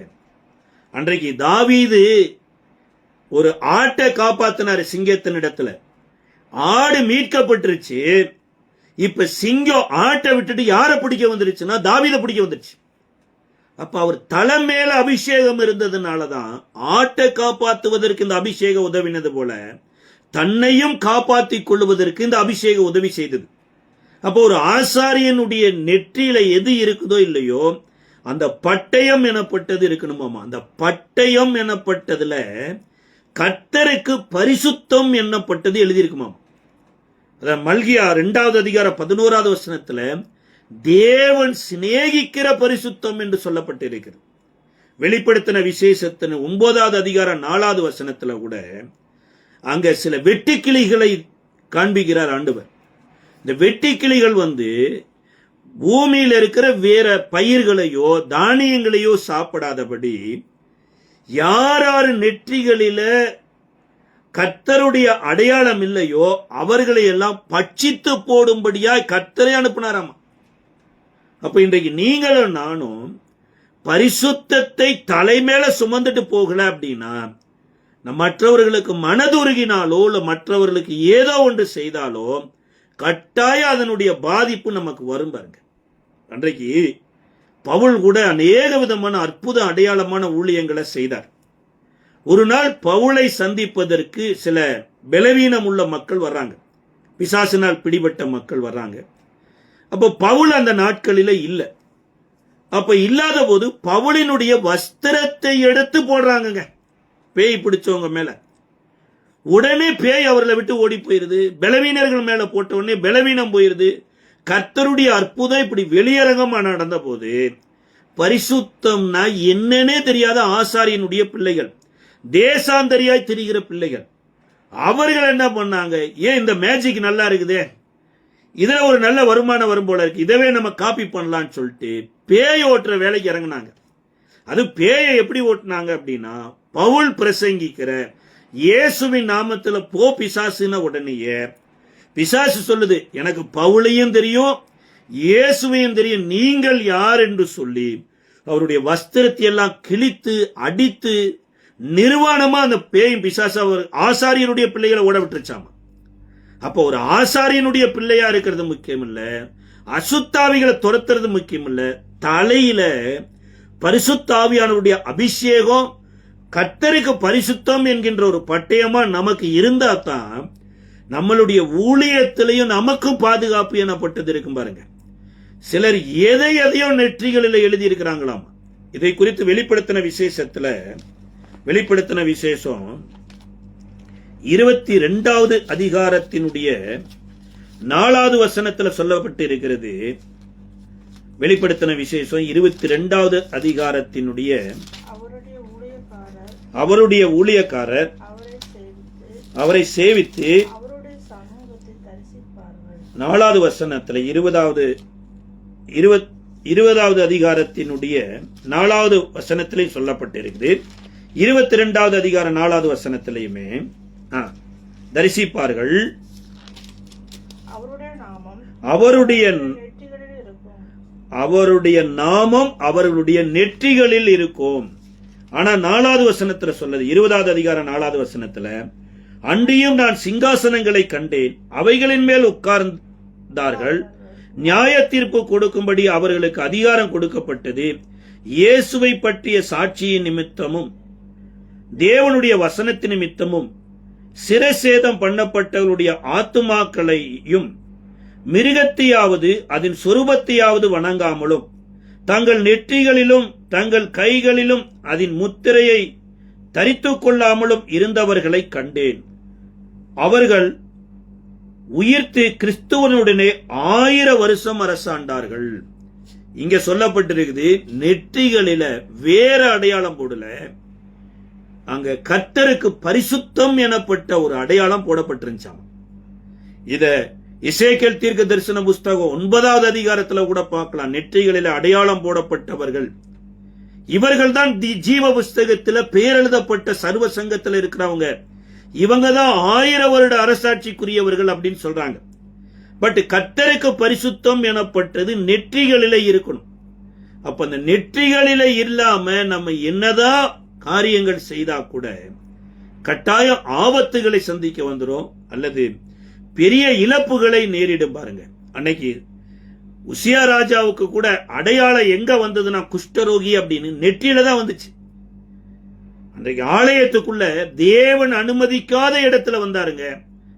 S1: அன்றைக்கு தாவீது ஒரு ஆட்டை காப்பாத்தினாரு சிங்கத்தின் இடத்துல. ஆடு மீட்கப்பட்டுருச்சு. இப்ப சிங்கம் ஆட்டை விட்டுட்டு யாரை பிடிக்க வந்துருச்சுன்னா தாவீதை பிடிக்க வந்துருச்சு. அப்ப அவர் தலை மேல அபிஷேகம் இருந்ததுனாலதான் ஆட்டை காப்பாற்றுவதற்கு இந்த அபிஷேகம் உதவினது போல தன்னையும் காப்பாற்றிக் கொள்வதற்கு இந்த அபிஷேகம் உதவி செய்தது. அப்போ ஒரு ஆசாரியனுடைய நெற்றியில எது இருக்குதோ இல்லையோ அந்த பட்டயம் எனப்பட்டது இருக்கணுமாமா. அந்த பட்டயம் எனப்பட்டதுல கர்த்தருக்கு பரிசுத்தம் என்னப்பட்டது எழுதியிருக்குமாமா. அத மல்கியா 2வது அதிகாரம் 11வது வசனத்துல தேவன் சிநேகிக்கிற பரிசுத்தம் என்று சொல்லப்பட்டிருக்கிறது. வெளிப்படுத்தின விசேஷத்தின் 9வது அதிகாரம் 4வது வசனத்துல கூட அங்க சில வெட்டுக்கிளிகளை காண்பிக்கிறார் ஆண்டவர். இந்த வெட்டுக்கிளிகள் பூமியில் இருக்கிற வேற பயிர்களையோ தானியங்களையோ சாப்பிடாதபடி யார் நெற்றிகளில கர்த்தருடைய அடையாளம் இல்லையோ அவர்களை எல்லாம் பட்சித்து போடும்படியாய் கர்த்தரை அனுப்பினாராமா. அப்ப இன்றைக்கு நீங்களும் நானும் பரிசுத்தத்தை தலைமேல சுமந்துட்டு போகல அப்படின்னா மற்றவர்களுக்கு மனதுருகினாலோ இல்ல மற்றவர்களுக்கு ஏதோ ஒன்று செய்தாலோ கட்டாயம் அதனுடைய பாதிப்பு நமக்கு வரும் பாருங்க. அன்றைக்கு பவுல் கூட அநேக விதமான அற்புத அடையாளமான ஊழியங்களை செய்தார். ஒரு நாள் பவுலை சந்திப்பதற்கு சில பலவீனம் உள்ள மக்கள் வர்றாங்க, பிசாசினால் பிடிபட்ட மக்கள் வர்றாங்க. அப்ப பவுல் அந்த நாட்களில இல்ல. அப்ப இல்லாத போது பவுலினுடைய வஸ்திரத்தை எடுத்து போடுறாங்க பேய் பிடிச்சவங்க மேல. உடனே பேய் அவர்களை விட்டு ஓடி போயிருது. பலவீனர்கள் மேல போட்ட உடனே பலவீனம் போயிருது. கர்த்தருடைய அற்புதம் இப்படி வெளியரங்கமா நடந்த போது பரிசுத்தம்னா என்னன்னே தெரியாத ஆசாரியனுடைய பிள்ளைகள், தேசாந்தரியாய் திரிகிற பிள்ளைகள், அவர்கள் என்ன பண்ணாங்க, ஏன் இந்த மேஜிக் நல்லா இருக்குதே, இதுல ஒரு நல்ல வருமானம் வரும் போல இருக்கு, இதவே நம்ம காப்பி பண்ணலாம்னு சொல்லிட்டு பேய் ஓட்டுற வேலைக்கு இறங்கினாங்க. அது பேயை எப்படி ஓட்டுனாங்க அப்படின்னா, பவுல் பிரசங்கிக்கிற இயேசுவின் நாமத்துல போ பிசாசுன உடனேயே பிசாசு சொல்லுது, எனக்கு பவுலையும் தெரியும் இயேசுவையும் தெரியும், நீங்கள் யார் என்று சொல்லி அவருடைய வஸ்திரத்தை எல்லாம் கிழித்து அடித்து நிர்வாணமா அந்த பேயும் பிசாசு அவர் ஆசாரியனுடைய பிள்ளைகளை ஓட விட்டுருச்சாமா. அப்போ ஒரு ஆசாரியனுடைய பிள்ளையா இருக்கிறது முக்கியம் இல்ல, அசுத்தாவிகளை துரத்துறது முக்கியம் இல்ல, தலையில பரிசுத்தாவியானவருடைய அபிஷேகம், கர்த்தருக்கு பரிசுத்தம் என்கின்ற ஒரு பட்டயமா நமக்கு இருந்தா தான் நம்மளுடைய ஊழியத்திலையும் நமக்கும் பாதுகாப்பு எனப்பட்டது இருக்கும். பாருங்க, சிலர் எதையோ நெற்றிகளில் எழுதி இருக்கிறாங்களாம். இதை குறித்து வெளிப்படுத்தின விசேஷம் 22வது அதிகாரத்தினுடைய 4வது வசனத்துல சொல்லப்பட்டு இருக்கிறது. வெளிப்படுத்தின விசேஷம் 22வது அதிகாரத்தினுடைய அவருடைய ஊழியக்காரர் அவரை சேவித்து 4வது வசனத்துல 20வது அதிகாரத்தினுடைய 4வது வசனத்திலே சொல்லப்பட்டிருக்குது. 22வது அதிகாரம் 4வது வசனத்திலையுமே தரிசிப்பார்கள், அவருடைய நாமம் அவர்களுடைய நெற்றிகளில் இருக்கும். ஆனா 4வது வசனத்துல சொல்லுது, 20வது அதிகாரம் 4வது வசனத்துல, அன்றியும் நான் சிங்காசனங்களை கண்டேன், அவைகளின் மேல் உட்கார்ந்தார்கள், நியாய தீர்ப்பு கொடுக்கும்படி அவர்களுக்கு அதிகாரம் கொடுக்கப்பட்டது, இயேசுவை பற்றிய சாட்சியின் நிமித்தமும் தேவனுடைய வசனத்தின் நிமித்தமும் சிரசேதம் பண்ணப்பட்டவர்களுடைய ஆத்துமாக்களையும் மிருகத்தையாவது அதன் சொரூபத்தையாவது வணங்காமலும் தங்கள் நெற்றிகளிலும் தங்கள் கைகளிலும் அதன் முத்திரையை தரித்துக் கொள்ளாமலும் இருந்தவர்களை கண்டேன். அவர்கள் உயிர்த்து கிறிஸ்துவனுடனே 1000 வருஷம் அரசாண்டார்கள். இங்க சொல்லப்பட்டிருக்குது, நெற்றிகளில வேற அடையாளம் போடல, அங்க கர்த்தருக்கு பரிசுத்தம் எனப்பட்ட ஒரு அடையாளம் போடப்பட்டிருந்துச்சாம். இத எசேக்கியேல் தீர்க்க தரிசன புஸ்தகம் 9வது அதிகாரத்துல கூட பார்க்கலாம். நெற்றிகளில அடையாளம் போடப்பட்டவர்கள் இவர்கள் தான் ஜீவ புஸ்தகத்துல பேரெழுதப்பட்ட சர்வ சங்கத்துல இருக்கிறவங்க, இவங்க தான் 1000 வருட அரசாட்சிக்குரியவர்கள் அப்படின்னு சொல்றாங்க. பட் கர்த்தருக்கு பரிசுத்தம் எனப்பட்டது நெற்றிகளிலே இருக்கணும். அப்ப அந்த நெற்றிகளிலே இல்லாம நம்ம என்னதான் காரியங்கள் செய்தா கூட கட்டாயம் ஆபத்துகளை சந்திக்க வந்துரும், அல்லது பெரிய இழப்புகளை நேரிடும். பாருங்க, அன்னைக்கு உசியா ராஜாவுக்கு கூட அடையாளம் எங்க வந்ததுன்னா குஷ்டரோகி அப்படின்னு நெற்றியில தான் வந்துச்சு. அன்றைக்கு ஆலயத்துக்குள்ள தேவன் அனுமதிக்காத இடத்துல வந்தாருங்க,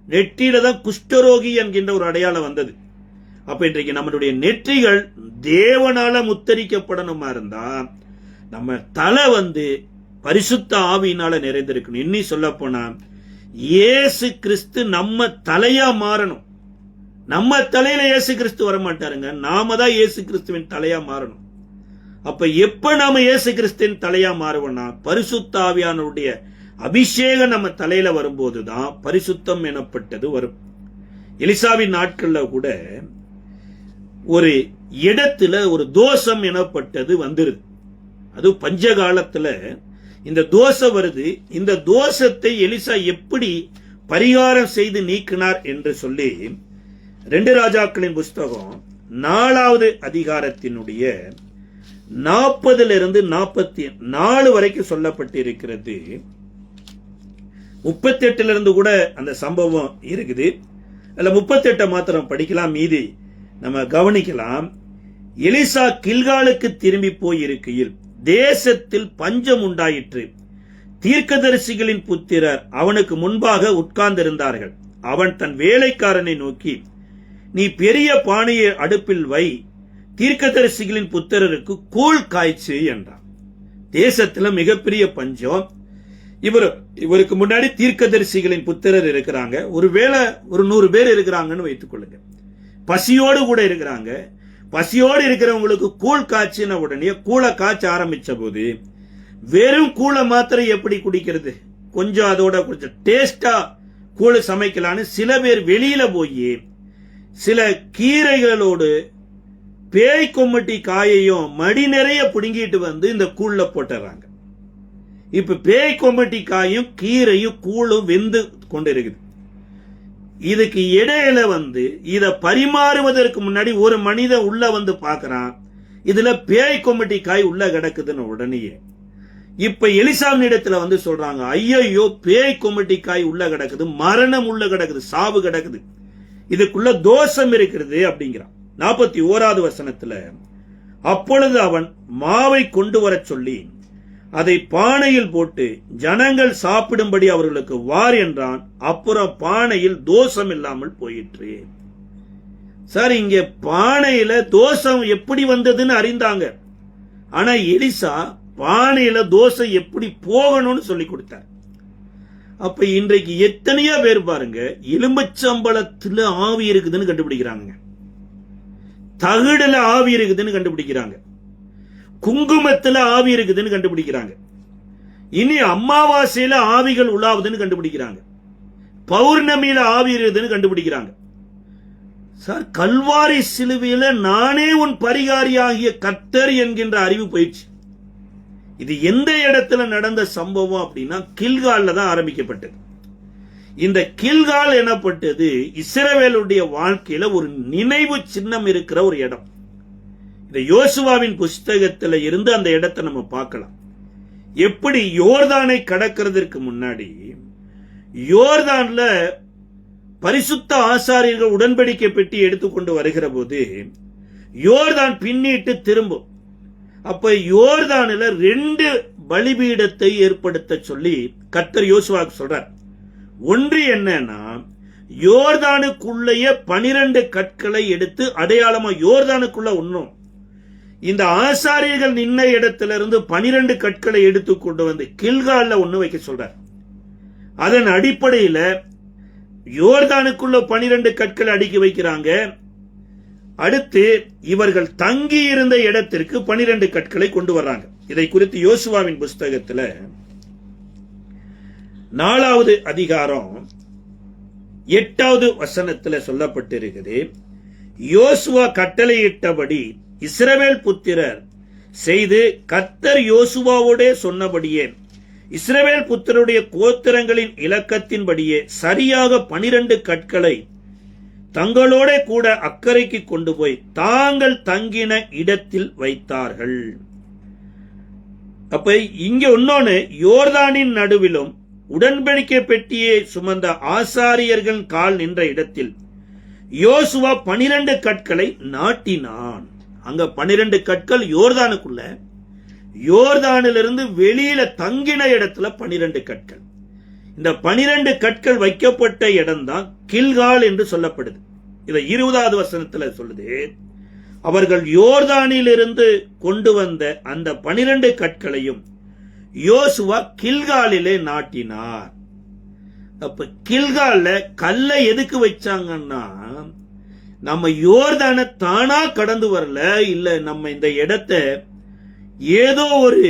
S1: நெற்றியில தான் குஷ்டரோகி என்கின்ற ஒரு அடையாளம் வந்தது. அப்ப இன்றைக்கு நம்மளுடைய நெற்றிகள் தேவனால முத்தரிக்கப்படணுமா இருந்தா நம்ம தலை பரிசுத்த ஆவியினால நிறைந்திருக்கணும். இன்னி சொல்ல போனா இயேசு கிறிஸ்து நம்ம தலையா மாறணும். நம்ம தலையில இயேசு கிறிஸ்து வரமாட்டாருங்க, நாம தான் இயேசு கிறிஸ்துவின் தலையா மாறணும். அப்ப எப்ப நாம இயேசு கிறிஸ்துவின் தலையா மாறுவோம்னா பரிசுத்த ஆவியானவருடைய அபிஷேகம் நம்ம தலையில வரும்போதுதான் பரிசுத்தம் எனப்பட்டது வரும். எலிசாவின் நாட்கள்ல கூட ஒரு இடத்துல ஒரு தோஷம் எனப்பட்டது வந்துருது. அது பஞ்ச காலத்துல இந்த தோஷம் வருது. இந்த தோஷத்தை எலிசா எப்படி பரிகாரம் செய்து நீக்கினார் என்று சொல்லி 2 ராஜாக்களின் புஸ்தகம் 4வது அதிகாரத்தினுடைய 40 44 வரைக்கும் சொல்லப்பட்டிருக்கிறது. 38 கூட அந்த சம்பவம் இருக்குது. அதுல 38 மாத்திரம் படிக்கலாம், மீதி நம்ம கவனிக்கலாம். எலிசா கில்காலுக்கு திரும்பி போயிருக்கையில் தேசத்தில் பஞ்சம் உண்டாயிற்று. தீர்க்கதரிசிகளின் புத்திரர் அவனுக்கு முன்பாக உட்கார்ந்திருந்தார்கள். அவன் தன் வேலைக்காரனை நோக்கி, நீ பெரிய பானையை அடுப்பில் வை, தீர்க்கதரிசிகளின் புத்திரருக்கு கூழ் காய்ச்சு என்றான். தேசத்துல மிகப்பெரிய பஞ்சம். இவருக்கு முன்னாடி தீர்க்கதரிசிகளின் புத்திரர் இருக்கிறாங்க. ஒருவேளை ஒரு 100 பேர் இருக்கிறாங்கன்னு வைத்துக் கொள்ளுங்க. பசியோடு கூட இருக்கிறாங்க. பசியோடு இருக்கிறவங்களுக்கு கூழ் காய்ச்சின உடனே கூழை காய்ச்ச ஆரம்பிச்ச போது வெறும் கூழை மாத்திரம் எப்படி குடிக்கிறது, கொஞ்சம் அதோட கொஞ்சம் டேஸ்டா கூழ் சமைக்கலான்னு சில பேர் வெளியில போய் சில கீரைகளோடு பேய் கொம்மட்டி காயையும் மடி நிறைய புடுங்கிட்டு வந்து இந்த கூழ்ல போட்டுறாங்க. இப்ப பேய் கொம்மட்டி காயும் கீரையும் கூழும் வெந்து கொண்டு இருக்குது. இதுக்கு இடையில இத பரிமாறுவதற்கு முன்னாடி ஒரு மனிதன் உள்ள வந்து பார்க்கறான், இதுல பேய் கொம்மட்டி காய் உள்ள கிடக்குதுன்னு உடனே இப்ப எலிசாவின் இடத்துல சொல்றாங்க, ஐயோ பேய் கொம்மட்டி காய் உள்ள கிடக்குது, மரணம் உள்ள கிடக்குது, சாவு கிடக்குது, இதுக்குள்ள தோஷம் இருக்கிறது அப்படிங்கிறான். 41வது வசனத்துல, அப்பொழுது அவன் மாவை கொண்டு வர சொல்லி அதை பானையில் போட்டு ஜனங்கள் சாப்பிடும்படி அவர்களுக்கு வார் என்றான். அப்புறம் பானையில் தோஷம் இல்லாமல் போயிற்று. சார், இங்க பானையில தோஷம் எப்படி வந்ததுன்னு அறிந்தாங்க. ஆனா எலிசா பானையில தோசை எப்படி போகணும்னு சொல்லி கொடுத்தார். அப்ப இன்றைக்கு எத்தனையோ பேர் பாருங்க, எலும்பச்சம்பளத்துல ஆவி இருக்குதுன்னு கண்டுபிடிக்கிறாங்க, தகுடுல ஆவி இருக்குதுன்னு கண்டுபிடிக்கிறாங்க, குங்குமத்துல ஆவி இருக்குதுன்னு கண்டுபிடிக்கிறாங்க, இனி அமாவாசையில ஆவிகள் உலாவுதுன்னு கண்டுபிடிக்கிறாங்க, பௌர்ணமியில ஆவி இருக்குதுன்னு கண்டுபிடிக்கிறாங்க. சார், கல்வாரி சிலுவையில நானே உன் பரிகாரியாகிய கர்த்தர் என்கின்ற அறிவு போயிடுச்சு. இது எந்த இடத்துல நடந்த சம்பவம் அப்படின்னா கில்கால்ல தான் ஆரம்பிக்கப்பட்டது. இந்த கில்கால் எனப்பட்டது இஸ்ரவேலுடைய வாழ்க்கையில ஒரு நினைவு சின்னம் இருக்கிற ஒரு இடம். இந்த யோசுவாவின் புஸ்தகத்துல இருந்து அந்த இடத்தை நம்ம பார்க்கலாம். எப்படி யோர்தானை கடக்கிறதுக்கு முன்னாடி யோர்தான்ல பரிசுத்த ஆசாரியர்கள் உடன்படிக்கை பெட்டி எடுத்துக்கொண்டு வருகிற போது யோர்தான் பின்னிட்டு திரும்பும். அப்ப யோர்தானில 2 பலிபீடத்தை ஏற்படுத்த சொல்லி கர்த்தர் யோசுவாவுக்கு சொல்றார். ஒன்று என்னன்னா, யோர்தானுக்குள்ளேயே 12 கற்களை எடுத்து அடையாளமா யோர்தானுக்குள்ள ஒன்னும் இந்த ஆசாரியர்கள் நின்ன இடத்திலிருந்து 12 கற்களை எடுத்து கொண்டு வந்து கில்கால்ல ஒண்ணு வைக்க சொல்றார். அதன் அடிப்படையில யோர்தானுக்குள்ள 12 கற்களை அடுக்கி வைக்கிறாங்க. அடுத்து இவர்கள் தங்கி இருந்த இடத்திற்கு 12 கற்களை கொண்டு வர்றாங்க. இதை குறித்து யோசுவாவின் புஸ்தகத்துல 4வது அதிகாரம் 8வது வசனத்துல சொல்லப்பட்டிருக்கிறது. யோசுவா கட்டளையிட்டபடி இஸ்ரவேல் புத்திரர் செய்து கர்த்தர் யோசுவாவோடே சொன்னபடியே இஸ்ரவேல் புத்திரருடைய கோத்திரங்களின் இலக்கத்தின்படியே சரியாக 12 கற்களை தங்களோட கூட அக்கறைக்கு கொண்டு போய் தாங்கள் தங்கின இடத்தில் வைத்தார்கள். அப்ப இங்க இன்னொன்னு, யோர்தானின் நடுவிலும் உடன்படிக்கை பெட்டியை சுமந்த ஆசாரியர்கள் கால் நின்ற இடத்தில் யோசுவா 12 கற்களை நாட்டினான். அங்க 12 கற்கள் யோர்தானுக்குள்ள, யோர்தானிலிருந்து வெளியில தங்கின இடத்துல 12 கற்கள். இந்த 12 கற்கள் வைக்கப்பட்ட இடம் தான் கில்கால் என்று சொல்லப்படுது. இதை 20வது வசனத்துல சொல்லுது, அவர்கள் யோர்தானிலிருந்து கொண்டு வந்த அந்த 12 கற்களையும் யோசுவா கில்காலிலே நாட்டினார். அப்ப கில்கால்ல கல்லை எதுக்கு வச்சாங்கன்னா, நம்ம யோர்தானை தானா கடந்து வரல, இல்ல நம்ம இந்த இடத்தை ஏதோ ஒரு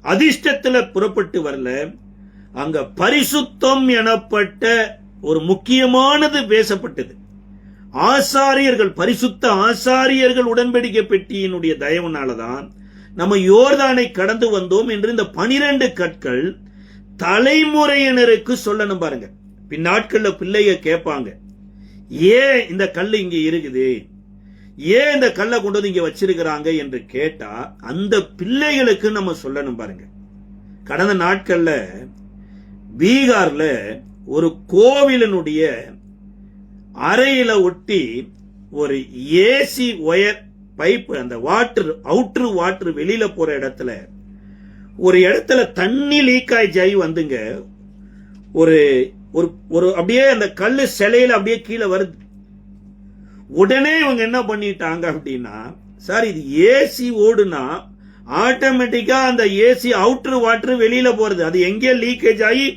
S1: அதிர்ஷ்டத்துல புறப்பட்டு வரல, அங்க பரிசுத்தம் எனப்பட்ட ஒரு முக்கியமானது பேசப்பட்டது. ஆசாரியர்கள், பரிசுத்த ஆசாரியர்கள் உடன்படிக்கை பெட்டியினுடைய தயவுனாலதான் நம்ம யோர்தானை கடந்து வந்தோம் என்று இந்த 12 கற்கள் தலைமுறையினருக்கு சொல்லணும். பாருங்க, பின்னாட்கள்ல பிள்ளைய கேட்பாங்க, ஏன் இந்த கல் இங்க இருக்குது, ஏன் இந்த கல்லை கொண்டு வந்து இங்க வச்சிருக்கிறாங்க என்று கேட்டா அந்த பிள்ளைகளுக்கு நம்ம சொல்லணும். பாருங்க, கடந்த நாட்கள்ல பீகார்ல ஒரு கோவிலினுடைய அறையில ஒட்டி ஒரு ஏசி ஒயர் பைப், அந்த வாட்டர் அவுட்ரு வாட்டர் வெளியில போற இடத்துல ஒரு இடத்துல தண்ணி லீக் ஆகி வந்துங்க, ஒரு ஒரு அப்படியே அந்த கல்லு சிலையில அப்படியே கீழே வருது. உடனே இவங்க என்ன பண்ணிட்டாங்க அப்படின்னா, சார் இது ஏசி ஓடுனா ஆட்டோமேட்டிக்கா அந்த ஏசி அவுட்ரு வாட்டர் வெளியில போறது, அது எங்கே லீக்கேஜ் ஆகி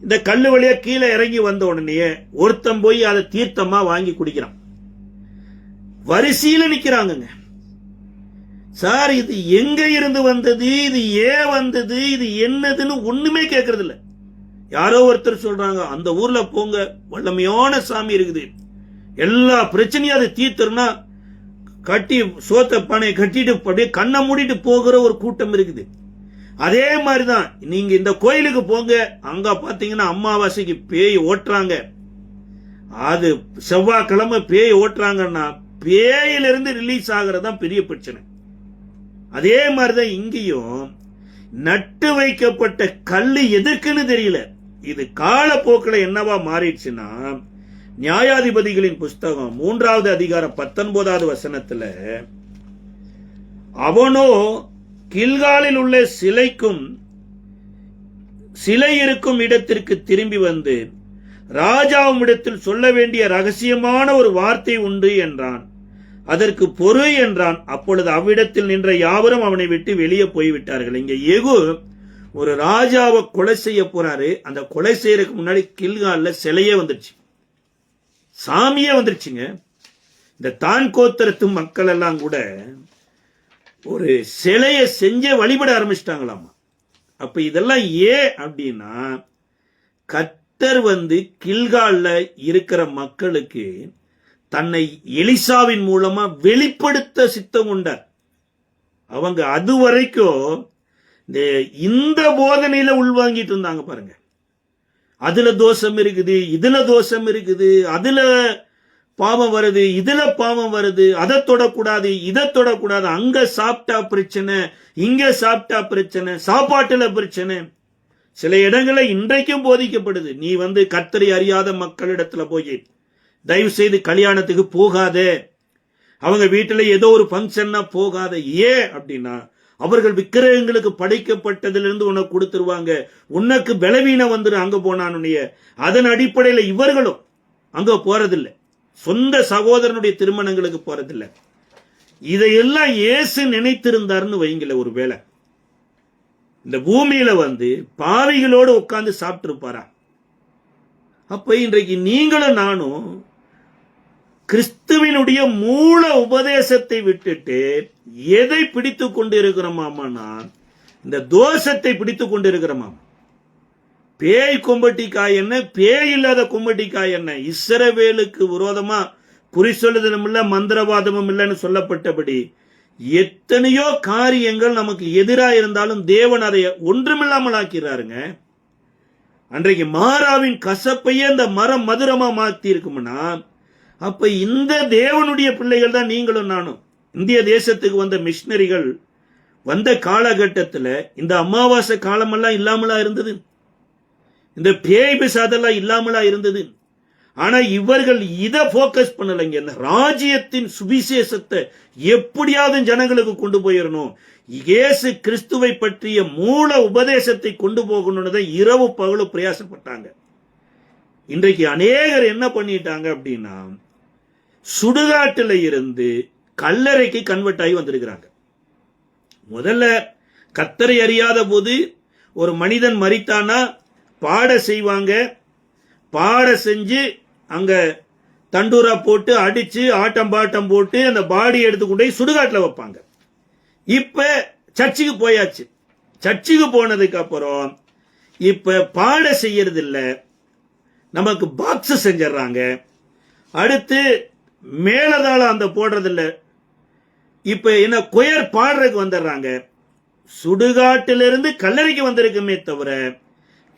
S1: இந்த கல்லு வழியா கீழே இறங்கி வந்த உடனே ஒருத்தன் போய் அதை தீர்த்தமா வாங்கி குடிக்கிறான். வரிசையில நிக்கிறாங்க. சார் இது எங்க இருந்து வந்தது, இது ஏன் வந்தது, இது என்னதுன்னு ஒண்ணுமே கேட்கறது இல்ல. யாரோ ஒருத்தர் சொல்றாங்க, அந்த ஊர்ல போங்க, வல்லமையான சாமி இருக்குது, எல்லா பிரச்சனையும் அதை தீர்த்துனா கட்டி சோத்த பானையை கட்டிட்டு அப்படியே கண்ணை மூடிட்டு போகிற ஒரு கூட்டம் இருக்குது. அதே மாதிரிதான் நீங்க இந்த கோயிலுக்கு போங்க, அங்க பாத்தீங்கன்னா அமாவாசைக்கு பேய் ஓட்டுறாங்க. அது செவ்வாய்க்கிழமை பேய் ஓட்டுறாங்கன்னா பேயிலிருந்து ரிலீஸ் ஆகிறதான் பெரிய பிரச்சனை. அதே மாதிரிதான் இங்கேயும் நட்டு வைக்கப்பட்ட கல்லு எதுக்குன்னு தெரியல. இது காலப்போக்கில் என்னவா மாறிடுச்சுன்னா, நியாயாதிபதிகளின் புஸ்தகம் 3வது அதிகாரம் 19வது வசனத்துல, அவனோ கில்காலில் உள்ள சிலை இருக்கும் இடத்திற்கு திரும்பி வந்து ராஜாவும் இடத்தில் சொல்ல வேண்டிய ரகசியமான ஒரு வார்த்தை உண்டு என்றான். அதற்கு பொறு என்றான். அப்பொழுது அவ்விடத்தில் நின்ற யாவரும் அவனை விட்டு வெளியே போய்விட்டார்கள். இங்க யெகூ ஒரு ராஜாவை கொலை செய்ய போறாரு. அந்த கொலை செய்யறதுக்கு முன்னாடி கில்கால்ல சிலையே வந்துருச்சு, சாமியே வந்துருச்சுங்க. இந்த தான் கோத்திரத்து மக்கள் எல்லாம் கூட ஒரு சிலையை செஞ்சே வழிபட ஆரம்பிச்சிட்டாங்களாமா. அப்ப இதெல்லாம் ஏன் அப்படின்னா, கர்த்தர் கில்கால்ல இருக்கிற மக்களுக்கு தன்னை எலிசாவின் மூலமா வெளிப்படுத்த சித்தம் கொண்டார். அவங்க அது வரைக்கும் இந்த போதனையில உள்வாங்கிட்டு இருந்தாங்க பாருங்க. அதுல தோஷம் இருக்குது, இதுல தோஷம் இருக்குது, அதுல பாவம் வருது, இதுல பாவம் வருது, அதை தொடக்கூடாது, இதை தொடக்கூடாது, அங்க சாப்பிட்டா பிரச்சனை, இங்க சாப்பிட்டா பிரச்சனை, சாப்பாட்டுல பிரச்சனை. சில இடங்களில் இன்றைக்கும் போதிக்கப்படுது, நீ கர்த்தரை அறியாத மக்களிடத்துல போய் தயவு செய்து கல்யாணத்துக்கு போகாதே, அவங்க வீட்டுல ஏதோ ஒரு பங்கன்னா போகாத. ஏன் அப்படின்னா, அவர்கள் விக்கிரகங்களுக்கு படைக்கப்பட்டதிலிருந்து உனக்கு கொடுத்துருவாங்க, உனக்கு பலவீனம் வந்துடும் அங்க போனானுடைய. அதன் அடிப்படையில் இவர்களும் அங்க போறதில்லை, சொந்த சகோதரனுடைய திருமணங்களுக்கு போறதில்லை. இதையெல்லாம் இயேசு நினைத்திருந்தார்னு வைங்கள, ஒரு வேளை இந்த பூமியில பாவிகளோடு உட்கார்ந்து சாப்பிட்டு இருப்பாரா? அப்ப இன்றைக்கு நீங்களும் நானும் கிறிஸ்துவினுடைய மூல உபதேசத்தை விட்டுட்டு எதை பிடித்துக் கொண்டு இருக்கிறோமாமா? இந்த தோஷத்தை பிடித்துக் கொண்டு இருக்கிறோமா? பேய் கொம்பட்டிக்காய் என்ன, பேய் இல்லாத கொம்பட்டிக்காய் என்ன? இஸ்ரவேலுக்கு விரோதமா குறி சொல்லுதலும் இல்ல, மந்திரவாதமும் இல்லைன்னு சொல்லப்பட்டபடி எத்தனையோ காரியங்கள் நமக்கு எதிராக இருந்தாலும் தேவன் அதை ஒன்றுமில்லாமல் ஆக்கிறாருங்க. அன்றைக்கு மாறாவின் கசப்பையே இந்த மரம் மதுரமா மாத்தி இருக்கும்னா, அப்ப இந்த தேவனுடைய பிள்ளைகள் தான் நீங்களும் நானும். இந்திய தேசத்துக்கு வந்த மிஷினரிகள் வந்த காலகட்டத்தில் இந்த அமாவாசை காலமெல்லாம் இல்லாமலா இருந்தது, இந்த பேய் பிசாதெல்லாம் இல்லாமலா இருந்தது. ஆனா இவர்கள் இதை போக்கஸ் பண்ணலைங்க. இந்த ராஜ்யத்தின் சுவிசேஷத்தை எப்படியாவது ஜனங்களுக்கு கொண்டு போயிடணும், இயேசு கிறிஸ்துவை பற்றிய மூல உபதேசத்தை கொண்டு போகணும்னு இரவு பகலும் பிரயாசப்பட்டாங்க. இன்றைக்கு அநேகர் என்ன பண்ணிட்டாங்க அப்படின்னா, சுடுகாட்டில் இருந்து கல்லறைக்கு கன்வெர்ட் ஆகி வந்திருக்கிறாங்க. முதல்ல கர்த்தரை அறியாத போது ஒரு மனிதன் மரித்தானா பாட செய்வாங்க, பாட செஞ்சு அங்க தண்டூரா போட்டு அடிச்சு ஆட்டம் பாட்டம் போட்டு அந்த பாடி எடுத்துக்கொண்டு சுடுகாட்டில் வைப்பாங்க. இப்ப சர்ச்சுக்கு போயாச்சு. சர்ச்சுக்கு போனதுக்கு அப்புறம் இப்ப பாட செய்யறது இல்ல, நமக்கு பாக்ஸ் செஞ்சிடறாங்க. அடுத்து மேலதாளம் அந்த போடுறது இல்ல, இப்ப என்ன கொயர் பாடுறதுக்கு வந்துடுறாங்க. சுடுகாட்டிலிருந்து கல்லறைக்கு வந்திருக்குமே தவிர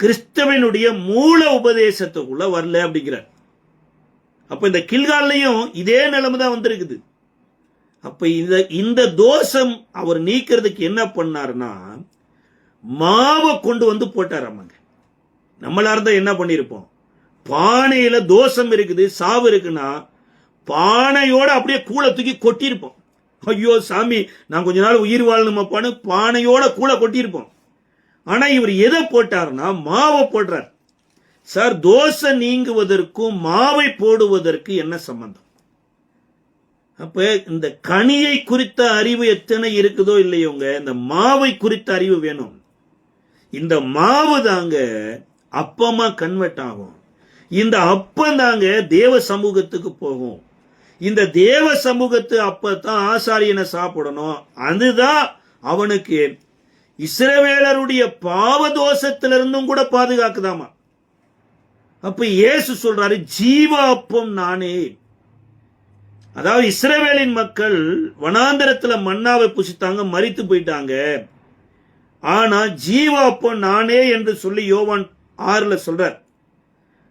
S1: கிறிஸ்தவனுடைய மூல உபதேசத்துக்குள்ள வரல அப்படிங்கிறார். அப்ப இந்த கில்கால்லையும் இதே நிலைமை தான் வந்திருக்குது. அப்ப இந்த தோஷம் அவர் நீக்கிறதுக்கு என்ன பண்ணாருன்னா, மாவை கொண்டு போட்டாராமாங்க. நம்மளா இருந்தா என்ன பண்ணிருப்போம்? பானையில தோஷம் இருக்குது, சாவு இருக்குன்னா பானையோட அப்படியே கூளை தூக்கி கொட்டியிருப்போம். ஐயோ சாமி, நான் கொஞ்ச நாள் உயிர் வாழணுமாப்பான்னு பானையோட கூளை கொட்டியிருப்போம். ஆனா இவர் எதை போட்டாருன்னா மாவை போடுறார். சார், தோசை நீங்குவதற்கும் மாவை போடுவதற்கு என்ன சம்பந்தம்? அப்ப இந்த கனியை குறித்த அறிவு எத்தனை இருக்குதோ இல்லையோங்க, இந்த மாவை குறித்த அறிவு வேணும். இந்த மாவு தாங்க அப்பமா கன்வெர்ட் ஆகும், இந்த அப்பம் தாங்க தேவ சமூகத்துக்கு போகும். இந்த தேவ சமூகத்து அப்பத்தான் ஆசாரியனை சாப்பிடணும். அதுதான் அவனுக்கு இஸ்ரவேலருடைய பாவ தோஷத்திலிருந்தும் கூட பாதுகாக்குதாமா. அப்ப இயேசு சொல்றாரு, ஜீவ அப்பம் நானே. அதாவது இஸ்ரவேலின் மக்கள் வனாந்தரத்துல மன்னாவை புசித்தாங்க, மரித்து போயிட்டாங்க. ஆனா ஜீவ அப்பம் நானே என்று சொல்லி யோவான் 6 சொல்றார்.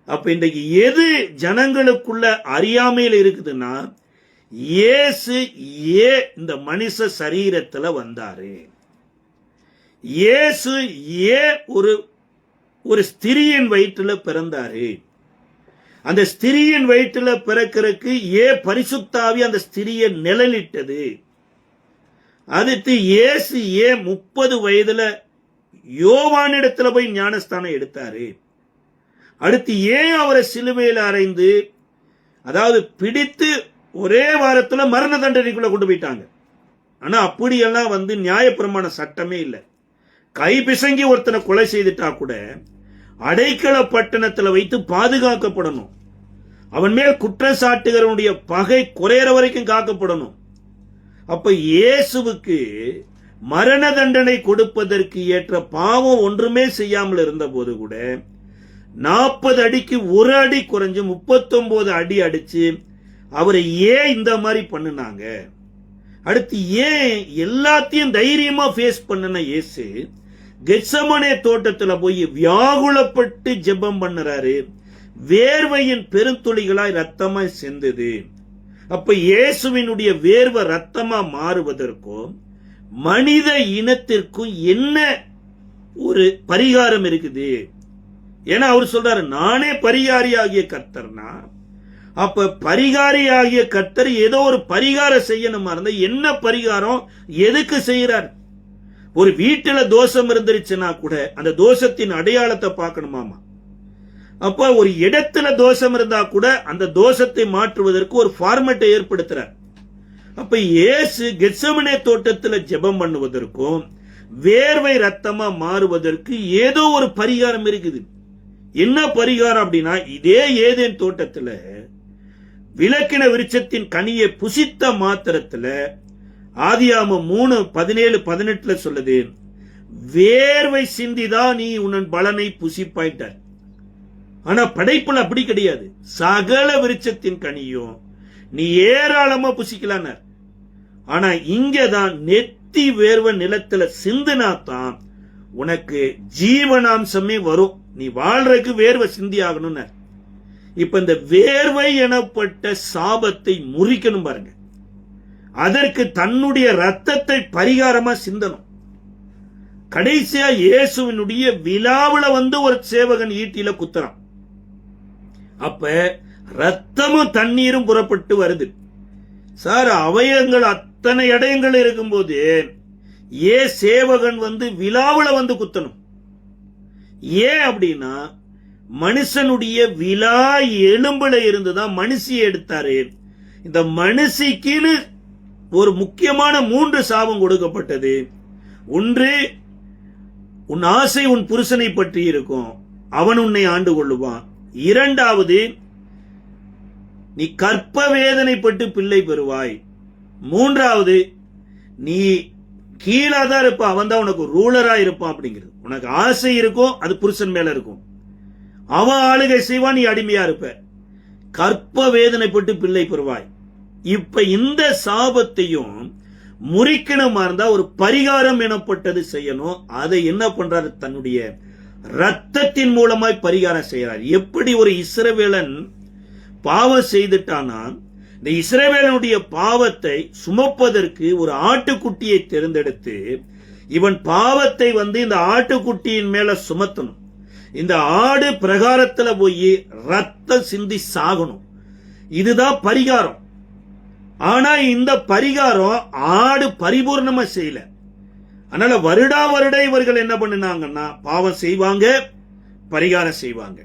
S1: அப்ப இன்றைக்கு எது ஜனங்களுக்குள்ள அறியாமையில் இருக்குதுன்னா, இயேசு இந்த மனுஷ சரீரத்துல வந்தாரு, இயேசு ஒரு ஸ்திரியின் வயிற்றுல பிறந்தாரு, அந்த ஸ்திரியின் வயிற்றுல பிறக்கிறதுக்கு பரிசுத்தாவி அந்த ஸ்திரியை நிழலிட்டது. அடுத்து இயேசு 30 வயதுல யோவானிடத்துல போய் ஞானஸ்தானம் எடுத்தாரு. அடுத்து அவரை சிலுவையில் அறைந்து, அதாவது பிடித்து ஒரே வாரத்துல மரண தண்டனைக்குள்ள கொண்டு போயிட்டாங்க. ஆனா அப்படியெல்லாம் நியாயப்பிரமாண சட்டமே இல்லை. கை பிசங்கி ஒருத்தனை கொலை செய்துட்டா கூட அடைக்கல பட்டணத்துல வைத்து பாதுகாக்கப்படணும். அவன் மேல் குற்றச்சாட்டுகிறவனுடைய பகை குறையற வரைக்கும் காக்கப்படணும். அப்ப இயேசுவுக்கு மரண தண்டனை கொடுப்பதற்கு ஏற்ற பாவம் ஒன்றுமே செய்யாமல் இருந்த போது கூட 40 அடிக்கு 1 அடி குறைஞ்சு 39 அடி அடிச்சு அவரை இந்த மாதிரி பண்ணுனாங்க. அடுத்து எல்லாத்தையும் தைரியமா ஃபேஸ் பண்ணன இயேசு கெத்செமனே தோட்டத்துல போய் வியாகுலப்பட்டு ஜெபம் பண்ணுறாரு. வேர்வையின் பெருந்துளிகளாய் ரத்தமாய் செந்தது. அப்ப இயேசுவினுடைய வேர்வை ரத்தமா மாறுவதற்கும் மனித இனத்திற்கும் என்ன ஒரு பரிகாரம் இருக்குது? ஏன்னா அவர் சொல்றாரு, நானே பரிகாரியாகிய கர்த்தர்னா, அப்ப பரிகாரியாகிய கர்த்தர் ஏதோ ஒரு பரிகாரம் செய்யணுமா இருந்தா என்ன பரிகாரம், எதுக்கு செய்யறார்? ஒரு வீட்டுல தோஷம் இருந்துருச்சுன்னா கூட அந்த தோஷத்தின் அடையாளத்தை பார்க்கணுமாமா. அப்ப ஒரு இடத்துல தோஷம் இருந்தா கூட அந்த தோஷத்தை மாற்றுவதற்கு ஒரு ஃபார்மேட்டை ஏற்படுத்துறார். அப்ப இயேசு கெத்செமனே தோட்டத்துல ஜெபம் பண்ணுவதற்கும் வேர்வை ரத்தமா மாறுவதற்கு ஏதோ ஒரு பரிகாரம் இருக்குது. என்ன பரிகாரம் அப்படின்னா, இதே ஏதேன் தோட்டத்துல விலக்கின விருட்சத்தின் கனியை புசித்த மாத்திரத்துல ஆதியாகமம் 3:17-18 சொல்லுது, வேர்வை சிந்திதான் நீ உன் பலனை புசிப்பாயிட்டார். ஆனா படைப்புல அப்படி கிடையாது. சகல விருட்சத்தின் கனியும் நீ ஏராளமா புசிக்கலான. ஆனா இங்கதான் நெத்தி வேர்வை நிலத்துல சிந்தினாத்தான் உனக்கு ஜீவனாம்சமே வரும். நீ வாழ்றதுக்கு வேர்வை சிந்தி ஆகணும். இப்ப இந்த வேர்வை எனப்பட்ட சாபத்தை முறிக்கணும் பாருங்க. அதற்கு தன்னுடைய ரத்தத்தை பரிகாரமா சிந்தணும். கடைசியா இயேசுவினுடைய விழாவுல ஒரு சேவகன் ஈட்டில குத்துறான். அப்ப ரத்தமும் தண்ணீரும் புறப்பட்டு வருது. சார், அவயங்கள் அத்தனை அடையங்கள் இருக்கும்போது சேவகன் விழாவுல குத்தணும். ஏன் அப்படின்னா, மனுஷனுடைய விழா எலும்புல இருந்துதான் மனுஷியை எடுத்தாரு. இந்த மனுஷிக்குன்னு ஒரு முக்கியமான 3 சாபம் கொடுக்கப்பட்டது. ஒன்று, உன் ஆசை உன் புருஷனை பற்றி இருக்கும், அவன் உன்னை ஆண்டு கொள்ளுவான். 2வது, நீ கற்ப வேதனைப்பட்டு பிள்ளை பெறுவாய். 3வது, நீ கீழாதான் இருப்ப, அவன் தான் உனக்கு ரூலரா இருப்பான். அப்படிங்கிறது, உனக்கு ஆசை இருக்கும், அது புருஷன் மேல இருக்கும், அவன் ஆளுகை செய்வான், நீ அடிமையா இருப்ப. கற்ப வேதனைப்பட்டு பிள்ளை பெறுவாய். இப்ப இந்த சாபத்தையும் முறிக்கணுமா இருந்தா ஒரு பரிகாரம் எனப்பட்டது செய்யணும். அதை என்ன பண்றாரு? தன்னுடைய ரத்தத்தின் மூலமாய் பரிகாரம் செய்யறார். எப்படி ஒரு இஸ்ரவேலன் பாவம் செய்துட்டானா, இந்த இஸ்ரவேலனுடைய பாவத்தை சுமப்பதற்கு ஒரு ஆட்டுக்குட்டியை தேர்ந்தெடுத்து இவன் பாவத்தை இந்த ஆட்டுக்குட்டியின் மேல சுமத்தணும். இந்த ஆடு பிரகாரத்துல போய் ரத்தம் சிந்தி சாகணும். இதுதான் பரிகாரம். ஆனா இந்த பரிகாரம் ஆடு பரிபூர்ணமா செய்யல. அதனால வருடா வருட இவர்கள் என்ன பண்ணினாங்கன்னா, பாவம் செய்வாங்க, பரிகாரம் செய்வாங்க.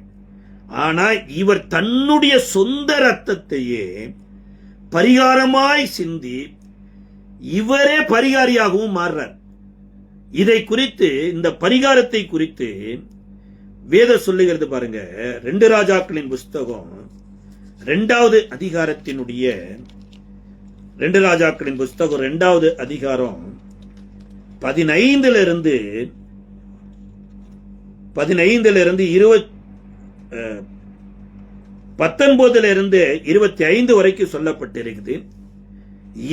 S1: ஆனா இவர் தன்னுடைய சொந்த ரத்தத்தையே பரிகாரமாய் சிந்தி இவரே பரிகாரியாகவும் மாறுறார். இதை குறித்து, இந்த பரிகாரத்தை குறித்து வேதம் சொல்லுகிறது பாருங்க. 2 ராஜாக்களின் புஸ்தகம் 2வது அதிகாரத்தினுடைய 2 ராஜாக்களின் புஸ்தகம் 2வது அதிகாரம் 15 இருந்து 19 இருந்து 25 வரைக்கும் சொல்லப்பட்டிருக்குது.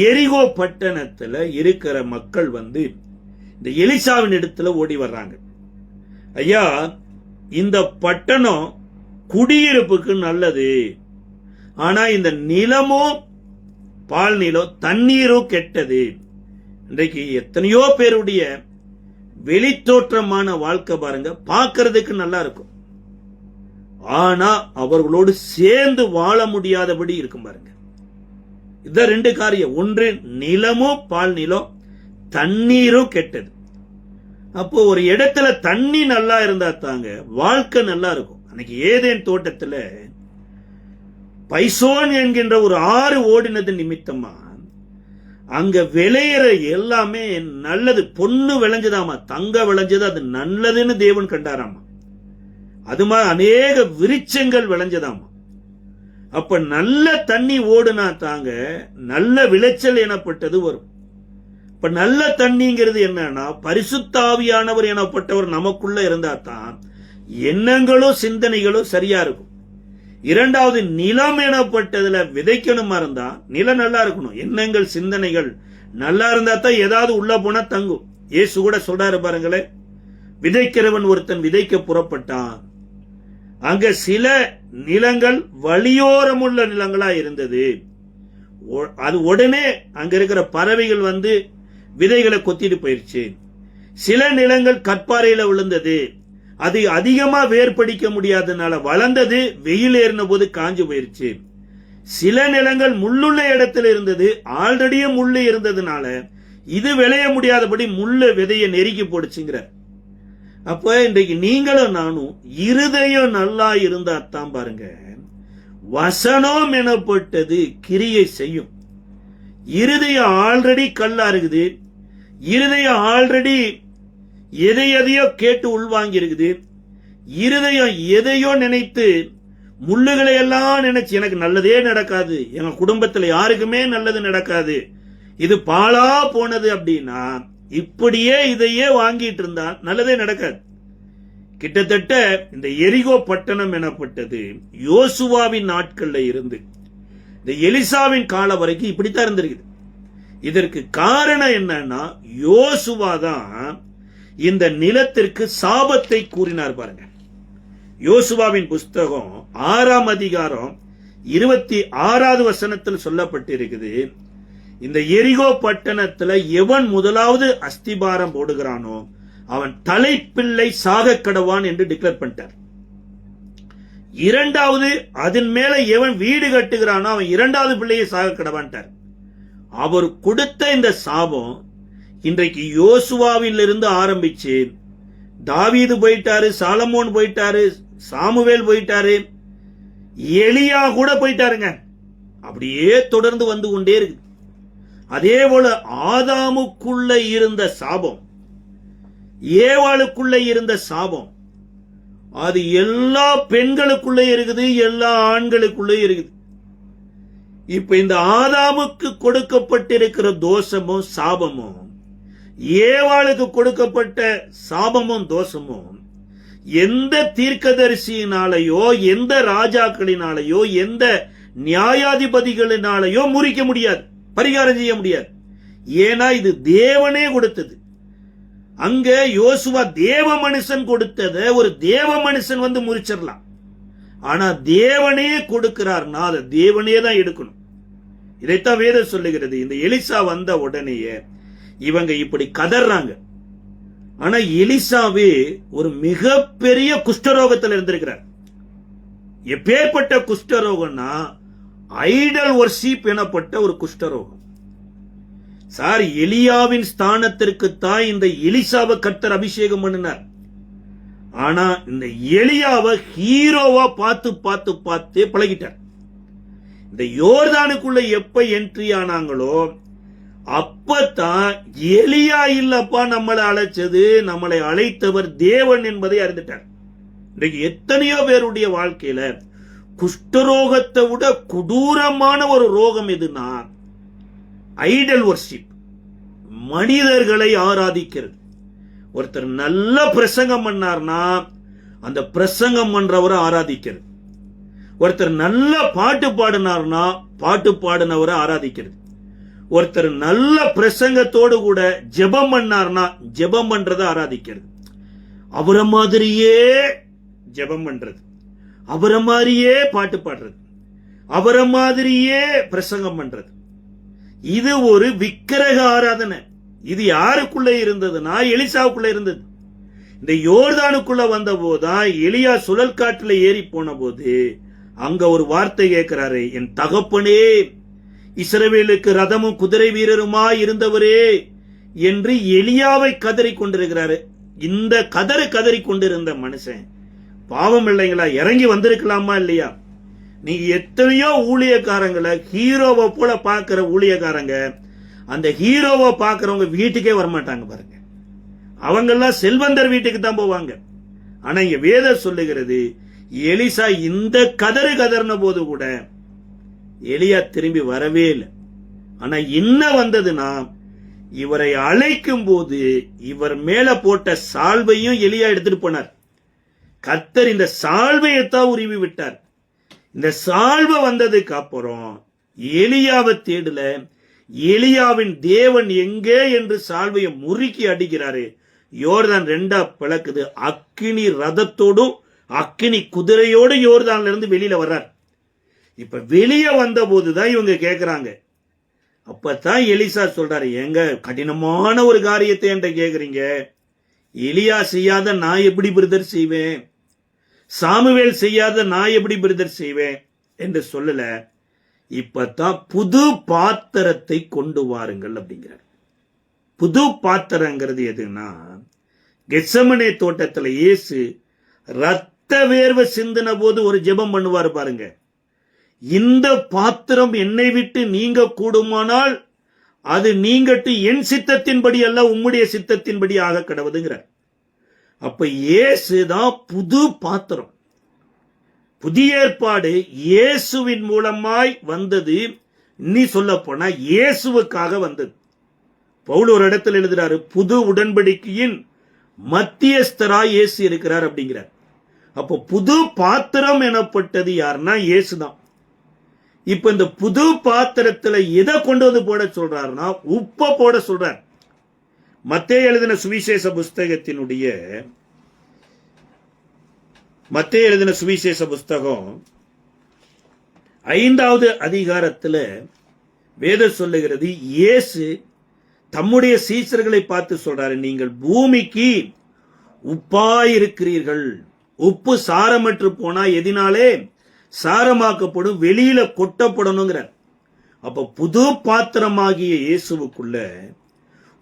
S1: எரிகோ பட்டணத்துல இருக்கிற மக்கள் இந்த எலிசாவின் இடத்துல ஓடி வர்றாங்க. ஐயா, இந்த பட்டணம் குடியிருப்புக்கு நல்லது, ஆனா இந்த நிலமும் பால் நிலம் தண்ணீரும் கெட்டது. இன்றைக்கு எத்தனையோ பேருடைய வெளித்தோற்றமான வாழ்க்கை பாருங்க, பார்க்கிறதுக்கு நல்லா இருக்கும், ஆனா அவர்களோடு சேர்ந்து வாழ முடியாதபடி இருக்கும் பாருங்க. இந்த 2 காரியம், ஒன்று நிலமும் பால் நிலம், தண்ணீரும் கெட்டது. அப்போ ஒரு இடத்துல தண்ணி நல்லா இருந்தா தாங்க வாழ்க்கை நல்லா இருக்கும். அன்னைக்கு ஏதேன் தோட்டத்துல பைசோன் என்கின்ற ஒரு ஆறு ஓடினது நிமித்தமா அங்க விளையிற எல்லாமே நல்லது. பொண்ணு விளைஞ்சதாமா, தங்க விளைஞ்சது, அது நல்லதுன்னு தேவன் கண்டாராமா. அது மாதிரி அநேக விருட்சங்கள் விளைஞ்சதாமா. அப்ப நல்ல தண்ணி ஓடுனா தாங்க நல்ல விளைச்சல் எனப்பட்டது வரும். இப்ப நல்ல தண்ணிங்கிறது என்னன்னா, பரிசுத்த ஆவியானவர் எனப்பட்டவர் நமக்குள்ள இருந்தா தான் எண்ணங்களும் சிந்தனைகளும் சரியா இருக்கும். 2வது நிலம் எனப்பட்டதுல விதைக்கணுமா இருந்தா நிலம் நல்லா இருக்கணும், எண்ணங்கள் சிந்தனைகள் நல்லா இருந்தா தான் ஏதாவது உள்ள போனா தங்கும். இயேசு கூட சொல்றாரு பாருங்களே, விதைக்கிறவன் ஒருத்தன் விதைக்க புறப்பட்டான். அங்க சில நிலங்கள் வழியோரமுள்ள நிலங்களா இருந்தது. அது உடனே அங்க இருக்கிற பறவைகள் விதைகளை கொத்திட்டு போயிருச்சு. சில நிலங்கள் கற்பாறையில விழுந்தது, அது அதிகமா வேர்படிக்க முடியாதனால வளர்ந்தது, வெயில் ஏறின போது காஞ்சு போயிருச்சு. சில நிலங்கள் முள்ளுள்ள இடத்துல இருந்தது, ஆல்ரெடியே முள்ளு இருந்ததுனால இது விளைய முடியாதபடி முள்ளு விதையை நெருக்கி போடுச்சுங்கிற. அப்ப இன்றைக்கு நீங்களும் நானும் இருதயம் நல்லா இருந்தா தான் பாருங்க வசனம் எனப்பட்டது கிரியை செய்யும். இருதயம் ஆல்ரெடி கல்லா இருக்குது, இருதயம் ஆல்ரெடி எதையோ கேட்டு உள்வாங்கி இருக்குது. இருதயம் எதையோ நினைத்து முள்ளுகளை எல்லாம் நினைச்சு எனக்கு நல்லதே நடக்காது, எங்க குடும்பத்துல யாருக்குமே நல்லது நடக்காது, இது பாழா போனது அப்படின்னா இப்படியே இதையே வாங்கிட்டு இருந்தா நல்லதே நடக்காது. கிட்டத்தட்ட இந்த எரிகோ பட்டணம் எனப்பட்டது யோசுவாவின் நாட்கள்ல இருந்து இந்த எலிசாவின் காலம் வரைக்கும் இப்படித்தான் இருந்திருக்குது. இதற்கு காரணம் என்னன்னா, யோசுவா தான் இந்த நிலத்திற்கு சாபத்தை கூறினார் பாருங்க. யோசுவாவின் புஸ்தகம் 6ஆம் அதிகாரம் 26வது வசனத்தில் சொல்லப்பட்டிருக்குது, இந்த எரிகோ பட்டணத்துல எவன் முதலாவது அஸ்திபாரம் போடுகிறானோ அவன் தலைப்பிள்ளை சாக கடவான் என்று டிக்ளேர் பண்ணிட்டார். 2வது அதன் மேல எவன் வீடு கட்டுகிறானோ அவன் 2வது பிள்ளையை சாக கடவான்ட்டார். அவர் கொடுத்த இந்த சாபம் இன்றைக்கு யோசுவாவில் இருந்து ஆரம்பிச்சு தாவீது போயிட்டாரு, சாலமோன் போயிட்டாரு, சாமுவேல் போயிட்டாரு, எலியா கூட போயிட்டாருங்க. அப்படியே தொடர்ந்து வந்து கொண்டே இருக்கு. அதே போல ஆதாமுக்குள்ள இருந்த சாபம், ஏவாளுக்குள்ள இருந்த சாபம், அது எல்லா பெண்களுக்குள்ளே இருக்குது, எல்லா ஆண்களுக்குள்ளே இருக்குது. இப்ப இந்த ஆதாமுக்கு கொடுக்கப்பட்டிருக்கிற தோஷமும் சாபமும், ஏவாளுக்கு கொடுக்கப்பட்ட சாபமும் தோஷமும் எந்த தீர்க்கதரிசியினாலேயோ எந்த ராஜாக்களினாலேயோ எந்த நியாயாதிபதிகளினாலேயோ முறிக்க முடியாது, பரிகாரம் செய்ய முடியாது. ஏன்னா இது தேவனே கொடுத்தது. அங்க யோசுவா தேவ மனுஷன் கொடுத்தத ஒரு தேவ மனுஷன் முறிச்சிடலாம். ஆனா தேவனே கொடுக்கிறார்னா அதை தேவனே தான் எடுக்கணும். இதைத்தான் வேதம் சொல்லுகிறது. இந்த எலிசா வந்த உடனேயே இவங்க இப்படி கதறாங்க. ஆனா எலிசாவே ஒரு மிகப்பெரிய குஷ்டரோகத்தில் இருந்திருக்கிறார். எப்பேற்பட்ட குஷ்டரோகம்னா ஐடல் வர்ஷிப் எனப்பட்ட ஒரு குஷ்டரோகம். சார், எலியாவின் ஸ்தானத்திற்கு தான் இந்த எலிசாவை கர்த்தர் அபிஷேகம் பண்ணினார். ஆனா இந்த எலியாவை ஹீரோவா பார்த்து பார்த்து பார்த்தே பழகிட்டார். இந்த யோர்தானுக்குள்ள எப்ப என்ட்ரி ஆனாங்களோ அப்பதான் எலியா இல்லப்பா நம்மளை அழைச்சது, நம்மளை அழைத்தவர் தேவன் என்பதை அறிந்துட்டார். இன்றைக்கு எத்தனையோ பேருடைய வாழ்க்கையில குஷ்டரோகத்தை விட கொடூரமான ஒரு ரோகம் எதுனா ஐடல் வர்ஷிப், மனிதர்களை ஆராதிக்கிறது. ஒருத்தர் நல்ல பிரசங்கம் பண்ணார்னா அந்த பிரசங்கம் பண்றவரை ஆராதிக்கிறது. ஒருத்தர் நல்ல பாட்டு பாடினார்னா பாட்டு பாடினவரை ஆராதிக்கிறது. ஒருத்தர் நல்ல பிரசங்கத்தோடு கூட ஜெபம் பண்ணார்னா ஜெபம் பண்றதை ஆராதிக்கிறது. அவரை மாதிரியே ஜெபம் பண்றது, அவரை மாதிரியே பாட்டு பாடுறது, அவரை மாதிரியே பிரசங்கம் பண்றது. இது ஒரு விக்கிரக ஆராதனை. இது யாருக்குள்ள இருந்ததுன்னா எலிசாவுக்குள்ள இருந்தது. இந்த யோர்தானுக்குள்ள வந்த போதுதான் எலியா சுழல் காற்றுல ஏறி போன போது அங்க ஒரு வார்த்தை கேட்கிறாரு, என் தகப்பனே, இஸ்ரவேலுக்கு ரதமும் குதிரை வீரருமாய் இருந்தவரே என்று எலியாவை கதறி கொண்டிருக்கிறாரு. இந்த கதறி கொண்டிருந்த மனுஷன் பாவம் இல்லைங்களா, இறங்கி வந்திருக்கலாமா இல்லையா? நீங்க எத்தனையோ ஊழியக்காரங்களை ஹீரோவை போல பாக்குற ஊழியக்காரங்க அந்த ஹீரோவை பாக்குறவங்க வீட்டுக்கே வரமாட்டாங்க பாருங்க. அவங்க எல்லாம் செல்வந்தர் வீட்டுக்கு தான் போவாங்க. ஆனா இங்க வேதம் சொல்லுகிறது, எலிசா இந்த கதறின போது கூட எலியா திரும்பி வரவே இல்லை. ஆனா என்ன வந்ததுன்னா, இவரை அழைக்கும் போது இவர் மேல போட்ட சால்வையும் எலியா எடுத்துட்டு போனார். கர்த்தர் இந்த சால்வையத்தான் உருவி விட்டார். இந்த சால்வை வந்ததுக்கு அப்புறம் எலியாவை தேடல, எலியாவின் தேவன் எங்கே என்று சால்வையை முறுக்கி அடிக்கிறாரு. யோர்தான் ரெண்டா பிளக்குது. அக்கினி ரதத்தோடும் அக்கினி குதிரையோடு யோர்தான்ல இருந்து வெளியில வர்றார். இப்ப வெளியே வந்த போதுதான் இவங்க கேக்குறாங்க. அப்பதான் எலிசா சொல்றாரு, ஏங்க கடினமான ஒரு காரியத்தை என்கிட்ட கேக்குறீங்க, எலியா செய்யாத நான் எப்படி பிரதர் செய்வேன், சாமுவேல் செய்யாத நான் எப்படி பிரதர் செய்வேன் என்று சொல்லல. இப்பதான் புது பாத்திரத்தை கொண்டு வாருங்கள் அப்படிங்கிறார். புது பாத்திரங்கிறது எதுன்னா, கெத்செமனே தோட்டத்தில் இயேசு ரத்த வேர்வை சிந்தின போது ஒரு ஜெபம் பண்ணுவார் பாருங்க, இந்த பாத்திரம் என்னை விட்டு நீங்க கூடுமானால் அது நீங்கட்டு என் சித்தத்தின்படி அல்ல உம்முடைய சித்தத்தின்படி ஆக கடவுதுங்கிறார். அப்ப இயேசுதான் புது பாத்திரம். புதிய ஏற்பாடு இயேசுவின் மூலமாய் வந்தது. நீ சொல்ல போனா இயேசுவுக்காக வந்தது. பவுல் ஒரு இடத்துல எழுதுறாரு, புது உடன்படிக்கையின் மத்தியஸ்தராய் இயேசு இருக்கிறார் அப்படிங்கிறார். அப்போ புது பாத்திரம் எனப்பட்டது யாருன்னா இயேசுதான். இப்ப இந்த புது பாத்திரத்துல எதை கொண்டு வந்து போட சொல்றாருன்னா உப்ப போட சொல்றார். மத்தேயு எழுதின சுவிசேஷ புஸ்தகம் 5வது அதிகாரத்துல வேதம் சொல்லுகிறது, இயேசு தம்முடைய சீசர்களை பார்த்து சொல்றாரு, நீங்கள் பூமிக்கு உப்பாயிருக்கிறீர்கள். உப்பு சாரமற்று போனா எதினாலே சாரமாக்கப்படும், வெளியில கொட்டப்படணுங்கிறார். அப்ப புது பாத்திரமாகிய இயேசுவுக்குள்ள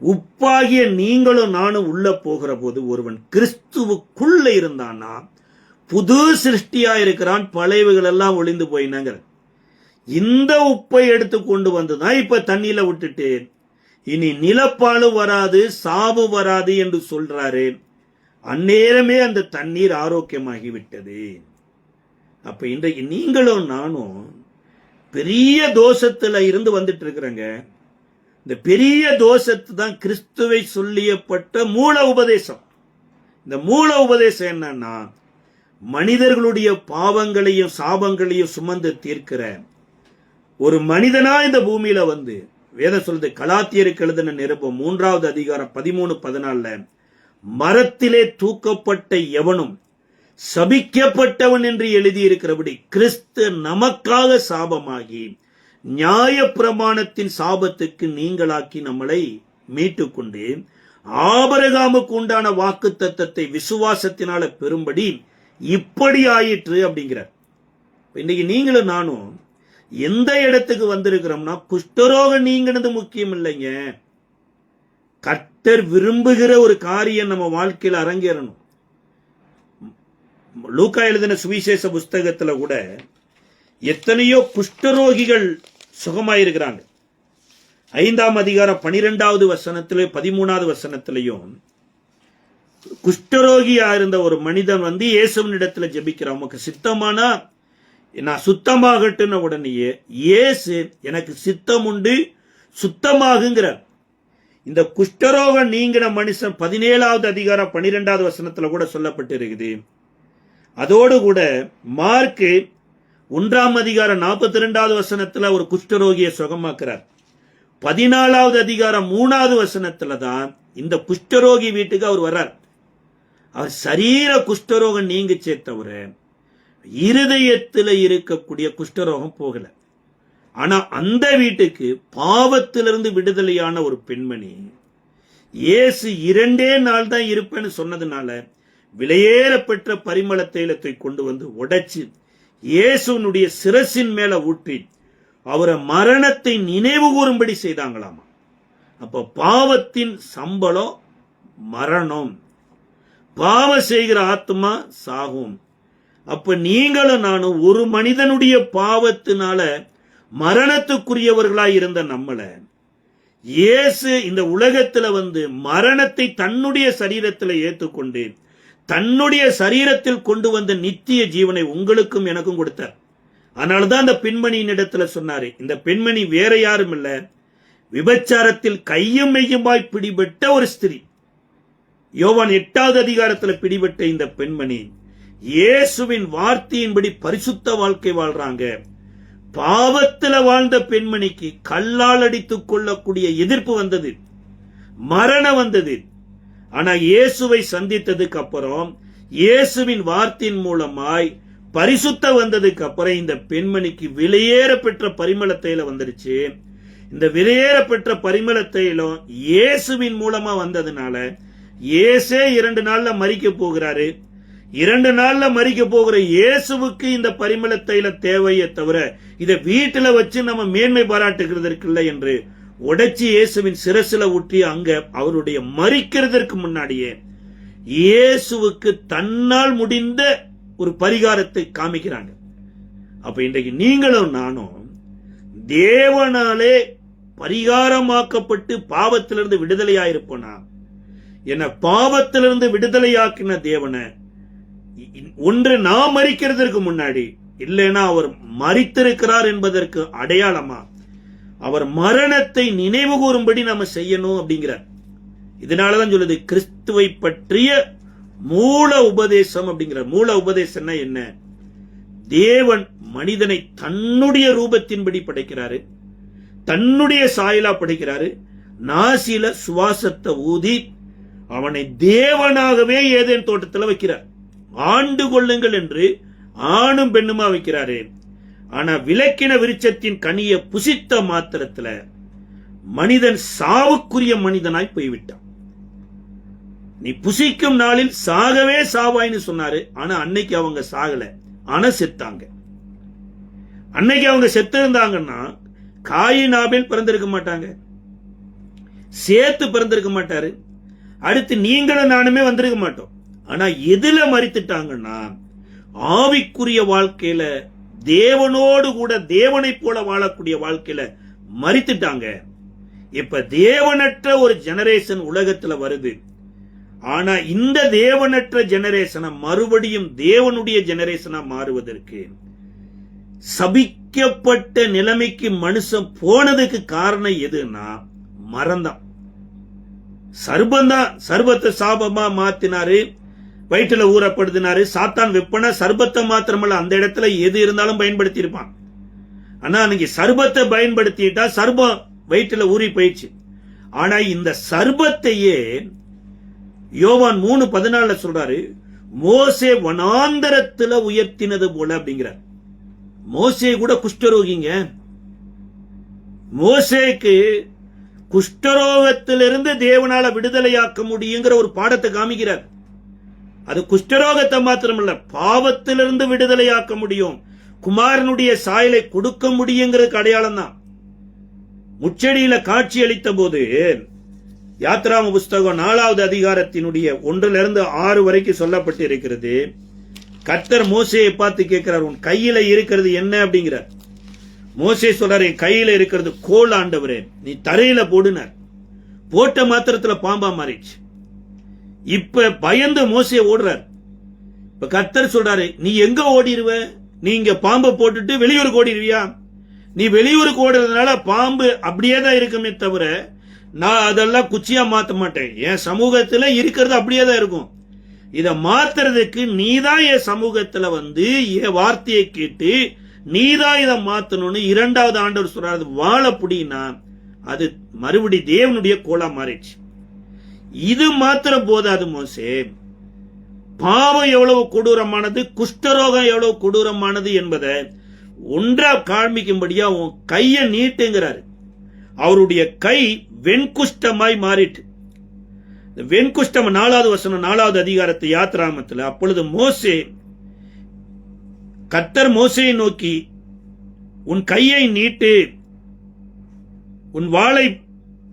S1: உப்பாகிய நீங்களும் நானும் உள்ள போகிற போது ஒருவன் கிறிஸ்துவுக்குள்ள இருந்தான்னா புது சிருஷ்டியா இருக்கிறான், பழையவைகள் எல்லாம் ஒளிந்து போயினாங்க. இந்த உப்பை எடுத்து கொண்டு வந்துதான் இப்ப தண்ணியில விட்டுட்டு இனி நிலப்பாலு வராது சாவு வராது என்று சொல்றாரு. அந்நேரமே அந்த தண்ணீர் ஆரோக்கியமாகி விட்டது. அப்ப இன்றைக்கு நீங்களும் நானும் பெரிய தோஷத்துல இருந்து வந்துட்டு இருக்கிறாங்க. இந்த பெரிய தோஷத்து தான் கிறிஸ்துவை சொல்லியப்பட்ட மூல உபதேசம். இந்த மூல உபதேசம் என்னன்னா, மனிதர்களுடைய பாவங்களையும் சாபங்களையும் சுமந்து தீர்க்கிற ஒரு மனிதனா இந்த பூமியில வந்து வேதம் சொல்றது, கலாத்தியருக்கு எழுதின நிருபம் 3வது அதிகாரம் 13-14, மரத்திலே தூக்கப்பட்ட எவனும் சபிக்கப்பட்டவன் என்று எழுதியிருக்கிறபடி கிறிஸ்து நமக்காக சாபமாகி நியாய பிரமாணத்தின் சாபத்துக்கு நீங்களாக்கி நம்மளை மீட்டுக்கொண்டு ஆபிரகாமுக்கு உண்டான வாக்கு தத்தத்தை விசுவாசத்தினால பெறும்படி இப்படி ஆயிற்று அப்படிங்கிறார். இன்னைக்கு நீங்களும் நானும் எந்த இடத்துக்கு வந்திருக்கிறோம்னா, குஷ்டரோகம் நீங்கினது முக்கியம் இல்லைங்க, கர்த்தர் விரும்புகிற ஒரு காரியம் நம்ம வாழ்க்கையில் அரங்கேறணும். லூக்கா எழுதின சுவிசேஷ புஸ்தகத்துல கூட எத்தனையோ குஷ்டரோகிகள் சுகமாயிருக்கிறாங்க. 5ஆம் அதிகாரம் 12வது வசனத்திலே 13வது வசனத்திலையும் குஷ்டரோகியா இருந்த ஒரு மனிதன் வந்து இயேசுவின் இடத்துல ஜெபிக்கிறான், உமக்கு சித்தமானா நான் சுத்தமாகட்டுன உடனேயே இயேசு எனக்கு சித்தம் உண்டு சுத்தமாகுங்கிறார். இந்த குஷ்டரோகம் நீங்கின மனுஷன் 17வது அதிகாரம் 12வது வசனத்துல கூட சொல்லப்பட்டிருக்குது. அதோடு கூட மார்க்கு 1ஆம் அதிகாரம் 42வது வசனத்துல ஒரு குஷ்டரோகியை சுகமாக்குறார். 14வது அதிகாரம் 3வது வசனத்துல தான் இந்த குஷ்டரோகி வீட்டுக்கு அவர் வர்றார். அவர் சரீர குஷ்டரோகம் நீங்கிச்சே தவிர இருதயத்தில் இருக்கக்கூடிய குஷ்டரோகம் போகல. ஆனா அந்த வீட்டுக்கு பாவத்திலிருந்து விடுதலையான ஒரு பெண்மணி இயேசு 2 நாள் தான் இருப்பேன்னு சொன்னதுனால விலையேற பெற்ற பரிமள தைலத்தை கொண்டு வந்து உடைச்சு இயேசுனுடைய சிரசின் மேல ஊற்றி அவரை மரணத்தை நினைவு கூறும்படி செய்தாங்களாமா. அப்ப பாவத்தின் சம்பளம் மரணம், பாவம் செய்கிற ஆத்மா சாகும். அப்ப நீங்களும் நானும் ஒரு மனிதனுடைய பாவத்தினால மரணத்துக்குரியவர்களாய் இருந்த நம்மள இயேசு இந்த உலகத்துல வந்து மரணத்தை தன்னுடைய சரீரத்தில் ஏற்றுக்கொண்டு தன்னுடைய சரீரத்தில் கொண்டு வந்த நித்திய ஜீவனை உங்களுக்கும் எனக்கும் கொடுத்தார். அதனாலதான் அந்த பெண்மணியின் இடத்துல சொன்னாரு, இந்த பெண்மணி வேற யாரும் இல்ல, விபச்சாரத்தில் கையும் மெய்யுமாய் பிடிபட்ட ஒரு ஸ்திரீ. யோவான் 8வது அதிகாரத்தில் பிடிபட்ட இந்த பெண்மணி இயேசுவின் வார்த்தையின்படி பரிசுத்த வாழ்க்கை வாழ்றாங்க. பாவத்தில் வாழ்ந்த பெண்மணிக்கு கல்லால் அடித்துக் கொள்ளக்கூடிய எதிர்ப்பு வந்தது, மரணம் வந்தது. ஆனா இயேசுவை சந்தித்ததுக்கு அப்புறம் இயேசுவின் வார்த்தையின் மூலமாய் பரிசுத்த வந்ததுக்கு அப்புறம் இந்த பெண்மணிக்கு விலையேற பெற்ற பரிமள தைலம் வந்துருச்சு. இந்த விலையேற பெற்ற பரிமள தைலம் இயேசுவின் மூலமா வந்ததுனால இயேசே 2 நாள்ல மரிக்க போகிறாரு. 2 நாள்ல மரிக்க போகிற இயேசுவுக்கு இந்த பரிமள தைலம் தேவையே தவிர இதை வீட்டுல வச்சு நம்ம மேன்மை பாராட்டுகிறதற்கு இல்லை என்று உடைச்சி இயேசுவின் சிரசில ஊற்றி அங்க அவருடைய மரிக்கிறதற்கு முன்னாடியே இயேசுவுக்கு தன்னால் முடிந்த ஒரு பரிகாரத்தை காமிக்கிறாங்க. அப்ப இன்றைக்கு நீங்களும் நானும் தேவனாலே பரிகாரமாக்கப்பட்டு பாவத்திலிருந்து விடுதலையாயிருப்போனா, என்ன பாவத்திலிருந்து விடுதலையாக்கின தேவனை ஒன்று நாம் மரிக்கிறதற்கு முன்னாடி, இல்லைன்னா அவர் மரித்திருக்கிறார் என்பதற்கு அடையாளமா அவர் மரணத்தை நினைவு கூறும்படி நாம செய்யணும் அப்படிங்கிறார். இதனாலதான் சொல்லுது கிறிஸ்துவை பற்றிய மூல உபதேசம் அப்படிங்கிறார். மூல உபதேசம்னா என்ன? தேவன் மனிதனை தன்னுடைய ரூபத்தின்படி படைக்கிறாரு, தன்னுடைய சாயலா படைக்கிறாரு. நாசில சுவாசத்தை ஊதி அவனை தேவனாகவே ஏதேன் தோட்டத்தில் வைக்கிறார். ஆண்டு கொள்ளுங்கள் என்று ஆணும் பெண்ணுமா வைக்கிறாரு. ஆனா விலக்கின விருட்சத்தின் கனியை புசித்த மாத்திரத்துல மனிதன் சாவுக்குரிய மனிதனாய் போய்விட்டான். நீ புசிக்கும் நாளில் சாகவே சாவாய்னு சொன்னாரு. ஆனா அன்னைக்கு அவங்க சாகல, ஆனா செத்தாங்க. அன்னைக்கு அவங்க செத்து இருந்தாங்கன்னா காயின் ஆபேல் பிறந்திருக்க மாட்டாங்க, சேர்த்து பிறந்திருக்க மாட்டாரு. அடுத்து நீங்களும் நானுமே வந்திருக்க மாட்டோம். ஆனா எதுல மரித்துட்டாங்கன்னா ஆவிக்குரிய வாழ்க்கையில தேவனோடு கூட தேவனை போல வாழக்கூடிய வாழ்க்கையில மரித்துட்டாங்க. இப்ப தேவனற்ற ஒரு ஜெனரேஷன் உலகத்துல வருது. ஆனா இந்த தேவனற்ற ஜெனரேஷனை மறுபடியும் தேவனுடைய ஜெனரேஷனா மாறுவதற்கு சபிக்கப்பட்ட நிலைமைக்கு மனுஷன் போனதுக்கு காரணம் எதுன்னா மறந்தான். சர்பந்தான் சர்பத்தை சாபமா மாத்தினாரு, வயிற்றுல ஊறப்படுத்தினாரு. சாத்தான் வெப்பனா சர்பத்தை மாத்திரமல்ல, அந்த இடத்துல எது இருந்தாலும் பயன்படுத்தி இருப்பான். ஆனா அன்னைக்கு சர்பத்தை பயன்படுத்திட்டா சர்பம் வயிற்றுல ஊறி போயிடுச்சு. ஆனா இந்த சர்பத்தையே யோவான் 3:14 சொல்றாரு, மோசே வனாந்தரத்துல உயர்த்தினது போல அப்படிங்கிறார். மோசே கூட குஷ்டரோகிங்க. மோசேக்கு குஷ்டரோகத்திலிருந்து தேவனால விடுதலையாக்க முடியுங்கிற ஒரு பாடத்தை காமிக்கிறார். அது குஷ்டரோகத்தை மாத்திரமல்ல, பாவத்திலிருந்து விடுதலையாக்க முடியும், குமாரனுடைய சாயலை கொடுக்க முடியுங்கிறதுக்கு அடையாளம் தான். முச்செடியில காட்சி அளித்த போது யாத்ராம புஸ்தகம் 4வது அதிகாரத்தினுடைய 1 to 6 வரைக்கும் சொல்லப்பட்டு இருக்கிறது. கர்த்தர் மோசேயை பார்த்து கேட்கிறார், உன் கையில இருக்கிறது என்ன அப்படிங்கிறார். மோசே சொல்றாரு, என் கையில இருக்கிறது கோல் ஆண்டவரே, நீ தரையில போடுனார். போட்ட மாத்திரத்துல பாம்பா மாறிடுச்சு. இப்ப பயந்து மோசே ஓடுறார். இப்ப கர்த்தர் சொல்றாரு, நீ எங்க ஓடிடுவ, நீங்க பாம்பை போட்டுட்டு வெளியூருக்கு ஓடிடுவியா? நீ வெளியூருக்கு ஓடுறதுனால பாம்பு அப்படியே தான் இருக்குமே தவிர நான் அதெல்லாம் குச்சியா மாத்த மாட்டேன். என் சமூகத்துல இருக்கிறது அப்படியே தான் இருக்கும். இத மாத்துறதுக்கு நீதான் என் சமூகத்துல வந்து என் வார்த்தையை கேட்டு நீதான் இதை மாத்தணும்னு 2வது ஆண்டவர் சொல்றாரு. வாழ புடினா அது மறுபடி தேவனுடைய கோலா மாறிடுச்சு. இது மாத்திரம் போதாது மோசே, பாவம் எவ்வளவு கொடூரமானது, குஷ்டரோகம் எவ்வளவு கொடூரமானது என்பதை ஒன்றா காண்பிக்கும்படியா உன் கையை நீட்டுங்கிறாரு. அவருடைய கை வெண்குஷ்டமாய் மாறிட்டு. வெண்குஷ்டம் 4வது வசனம் 4வது அதிகாரத்தை யாத்ராமத்தில். அப்பொழுது மோசே, கர்த்தர் மோசையை நோக்கி, உன் கையை நீட்டு,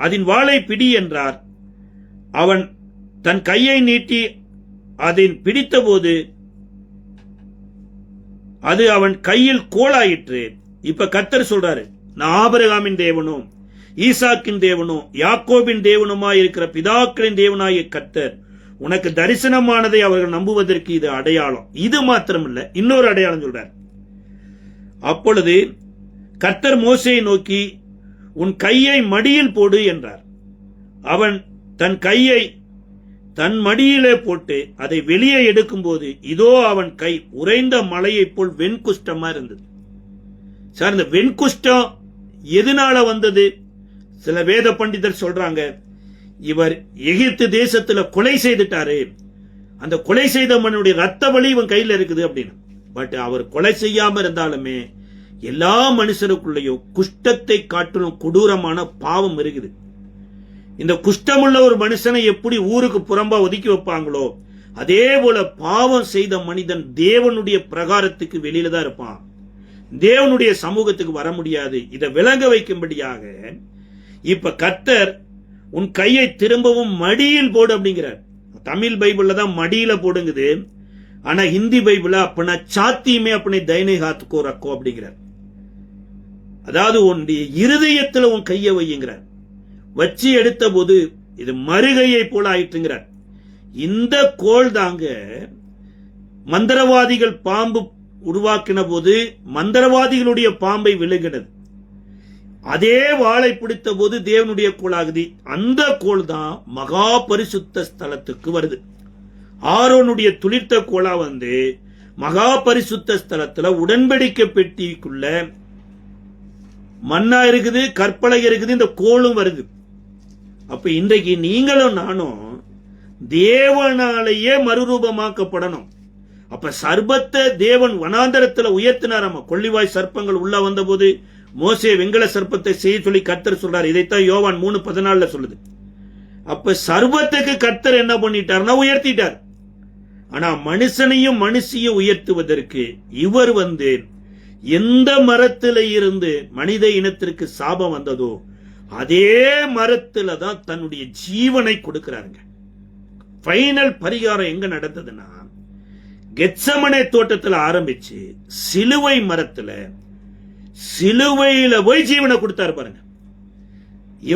S1: அதன் வாளை பிடி என்றார். அவன் தன் கையை நீட்டி அதன் பிடித்தபோது அது அவன் கையில் கோலாயிற்று. இப்ப கர்த்தர் சொல்றாரு, நான் ஆபிரகாமின் தேவனும் ஈசாக்கின் தேவனும் யாக்கோபின் தேவனுமாய் இருக்கிற பிதாக்களின் தேவனாகிய கர்த்தர் உனக்கு தரிசனமானதை அவர்கள் நம்புவதற்கு இது அடையாளம். இது மாத்திரமல்ல, இன்னொரு அடையாளம் சொல்றார். அப்பொழுது கர்த்தர் மோசேயை நோக்கி, உன் கையை மடியில் போடு என்றார். அவன் தன் கையை தன் மடியிலே போட்டு அதை வெளியே எடுக்கும் போது இதோ அவன் கை உறைந்த மலையை போல் வெண்குஷ்டமா இருந்தது. சார், இந்த வெண்குஷ்டம் எதனால வந்தது? சில வேத பண்டிதர் சொல்றாங்க, இவர் எகிப்து தேசத்துல கொலை செய்துட்டாரு, அந்த கொலை செய்த மனுடைய ரத்த வலி இவன் கையில இருக்குது அப்படின்னு. பட் அவர் கொலை செய்யாம இருந்தாலுமே எல்லா மனுஷருக்குள்ளேயும் குஷ்டத்தை காட்டிலும் கொடூரமான பாவம் இருக்குது. இந்த குஷ்டமுள்ள ஒரு மனுஷனை எப்படி ஊருக்கு புறம்பா ஒதுக்கி வைப்பாங்களோ அதே போல பாவம் செய்த மனிதன் தேவனுடைய பிரகாரத்துக்கு வெளியில தான் இருப்பான், தேவனுடைய சமூகத்துக்கு வர முடியாது. இதை விளங்க வைக்கும்படியாக இப்ப கர்த்தர் உன் கையை திரும்பவும் மடியில் போடு அப்படிங்கிறார். தமிழ் பைபிள்ல தான் மடியில போடுங்குது, ஆனா ஹிந்தி பைபிள்ல அப்பனா சாத்தியுமே அப்பனை தைனை ஹாத்துக்கோ ரக்கோ அப்படிங்கிறார். அதாவது உன்னுடைய இருதயத்துல உன் கையை வையுங்கிறார். வச்சு எடுத்த போது இது மறுகையை போல ஆயிட்டுங்கிறார். இந்த கோல் தாங்க மந்திரவாதிகள் பாம்பு உருவாக்கின போது மந்திரவாதிகளுடைய பாம்பை விழுங்கினது. அதே வாளை பிடித்த போது தேவனுடைய கோலாகுதி. அந்த கோல் தான் மகா பரிசுத்த ஸ்தலத்துக்கு வருது. ஆரோனுடைய துளிர்த்த கோலா வந்து மகா பரிசுத்த ஸ்தலத்துல உடன்படிக்கை பெட்டிக்குள்ள மண்ணா இருக்குது, கற்பனை இருக்குது, இந்த கோலும் வருது. அப்ப இன்றைக்கு நீங்களும் நானும் தேவனாலேயே மறுரூபமாக்கப்படணும். அப்ப சர்பத்தை தேவன் வனாந்தரத்துல உயர்த்தினார். கொள்ளிவாய் சர்ப்பங்கள் உள்ள வந்த போது மோசே வெங்கல சர்ப்பத்தை செய்ய சொல்லி கர்த்தர் சொல்றார். இதைத்தான் யோவான் 3:14 சொல்லுது. அப்ப சர்பத்துக்கு கர்த்தர் என்ன பண்ணிட்டார்னா உயர்த்திட்டார். ஆனா மனுஷனையும் மனுஷியும் உயர்த்துவதற்கு இவர் வந்து எந்த மரத்தில இருந்து மனித இனத்திற்கு சாபம் வந்ததோ அதே மரத்துல தான் தன்னுடைய ஜீவனை கொடுக்கிறாருங்க. ஃபைனல் பரிகாரம் எங்க நடந்ததுன்னா கெத்சமனே தோட்டத்தில் ஆரம்பிச்சு சிலுவை மரத்துல சிலுவையில போய் ஜீவனை கொடுத்தாரு பாருங்க.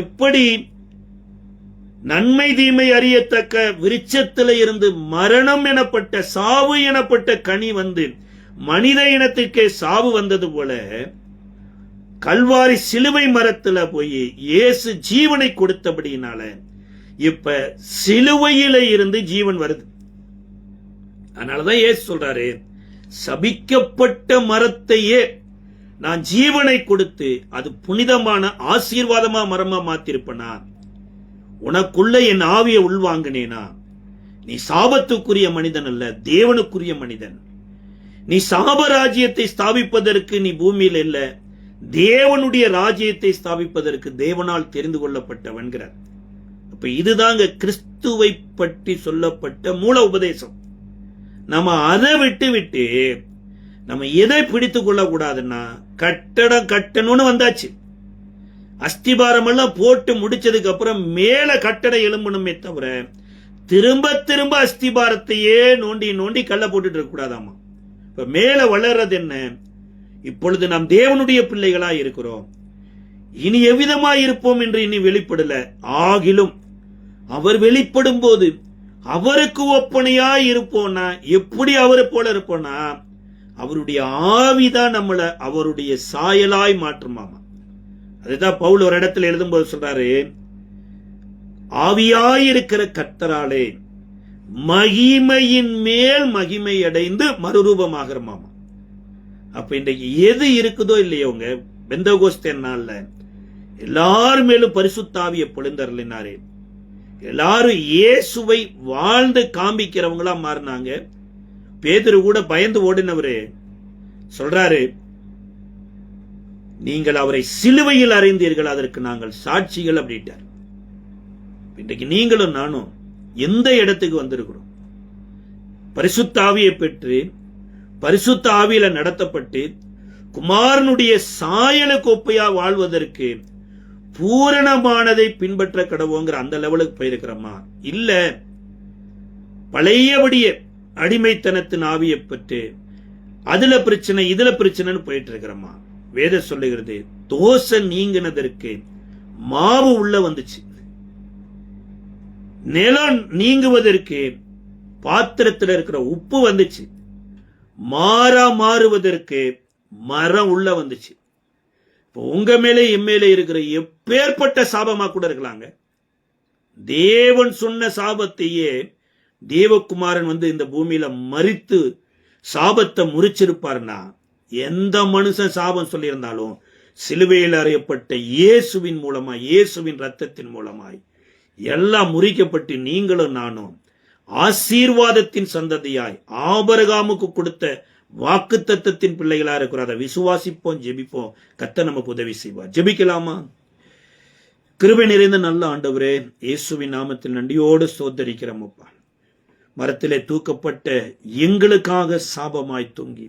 S1: எப்படி நன்மை தீமை அறியத்தக்க விருட்சத்தில இருந்து மரணம் எனப்பட்ட சாவு எனப்பட்ட கனி வந்து மனித இனத்திற்கே சாவு வந்தது போல கல்வாரி சிலுவை மரத்துல போய் இயேசு ஜீவனை கொடுத்தபடினால இப்ப சிலுவையில இருந்து ஜீவன் வருது. அதனாலதான் இயேசு சொல்றாரு, சபிக்கப்பட்ட மரத்தையே நான் ஜீவனை கொடுத்து அது புனிதமான ஆசீர்வாதமா மரமா மாத்திருப்பனா, உனக்குள்ள என் ஆவியை உள்வாங்கினேனா, நீ சாபத்துக்குரிய மனிதன் அல்ல, தேவனுக்குரிய மனிதன். நீ சாப ராஜ்யத்தை ஸ்தாபிப்பதற்கு நீ பூமியில் இல்ல, தேவனுடைய ராஜ்யத்தை ஸ்தாபிப்பதற்கு தேவனால் தெரிந்து கொள்ளப்பட்டவன்கிறார். அப்ப இதுதாங்க கிறிஸ்துவை பற்றி சொல்லப்பட்ட மூல உபதேசம். நம்ம அதை விட்டு நம்ம எதை பிடித்துக் கொள்ள கூடாதுன்னா கட்டடம் கட்டணும்னு வந்தாச்சு. அஸ்திபாரம் எல்லாம் போட்டு முடிச்சதுக்கு அப்புறம் மேல கட்டடம் எழும்பணுமே தவிர திரும்ப திரும்ப அஸ்திபாரத்தையே நோண்டி நோண்டி கல்ல போட்டுட்டு இருக்க கூடாதாமா. இப்ப மேல வளர்றது என்ன? இப்பொழுது நாம் தேவனுடைய பிள்ளைகளா இருக்கிறோம். இனி எவ்விதமா இருப்போம் என்று இனி வெளிப்படல. ஆகிலும் அவர் வெளிப்படும் போது அவருக்கு ஒப்பனையா இருப்போம்னா எப்படி அவரை போல இருப்போம்னா அவருடைய ஆவிதான் நம்மளை அவருடைய சாயலாய் மாற்றுமாமா. அதுதான் பவுல் ஒரு இடத்துல எழுதும்போது சொல்றாரு, ஆவியாயிருக்கிற கர்த்தராலே மகிமையின் மேல் மகிமை அடைந்து மறுரூபமாகிறமாமா. அப்ப இன்றைக்கு எது இருக்குதோ இல்லையோங்க, பெந்தகோஸ்தே நாள்ல எல்லாரும் மேலும் பரிசுத்த ஆவியை பொழிந்தருளினாரே. எல்லாரும் இயேசுவை வாழ்ந்து காண்பிக்கிறவங்களா மாறினாங்க. பேதுரு கூட பயந்து ஓடினவரு சொல்றாரு, நீங்கள் அவரை சிலுவையில் அறைந்தீர்கள், அதற்கு நாங்கள் சாட்சிகள் அப்படின்ட்டார். இன்றைக்கு நீங்களும் நானும் எந்த இடத்துக்கு வந்திருக்கிறோம்? பரிசுத்த ஆவியை பெற்று பரிசுத்த ஆவியில நடத்தப்பட்டு குமாரனுடைய சாயலுக்கு ஒப்பையா வாழ்வதற்கு பூரணமானதை பின்பற்ற கடவோங்கிற அந்த லெவலுக்கு போயிருக்கிறோமா? இல்ல பழையபடியே அடிமைத்தனத்தின் ஆவியை பெற்று அதுல பிரச்சனை இதுல பிரச்சனைன்னு போயிட்டு இருக்கிறோமா? வேதம் சொல்லுகிறது, தோசை நீங்கினதற்கு மாவு உள்ள வந்துச்சு, நிலம் நீங்குவதற்கு பாத்திரத்தில் இருக்கிற உப்பு வந்துச்சு, மாறுவதற்கு மரம் உள்ள வந்துச்சு. உங்க மேலே எம்மேலே இருக்கிற எப்பேற்பட்ட சாபமா கூட இருக்கலாங்க. தேவன் சொன்ன சாபத்தையே தேவகுமாரன் இந்த பூமியில மரித்து சாபத்தை முறிச்சிருப்பார்னா, எந்த மனுஷன் சாபம் சொல்லியிருந்தாலும் சிலுவையில் அறையப்பட்ட இயேசுவின் மூலமாய், இயேசுவின் ரத்தத்தின் மூலமாய் எல்லாம் முறிக்கப்பட்டு நீங்களும் நானும் ஆசீர்வாதத்தின் சந்ததியாய் ஆபிரகாமுக்கு கொடுத்த வாக்கு தத்தத்தின் பிள்ளைகளா இருக்கிறோம். அதை விசுவாசிப்போம், ஜெபிப்போம். கர்த்தர் நமக்கு உதவி செய்வார். ஜெபிக்கலாமா? கிருபை நிறைந்த நல்ல ஆண்டவரே, இயேசுவின் நாமத்தில் நன்றியோடு ஸ்தோத்தரிக்கிறோம் அப்பா. மரத்திலே தூக்கப்பட்ட எங்களுக்காக சாபமாய் தூங்கி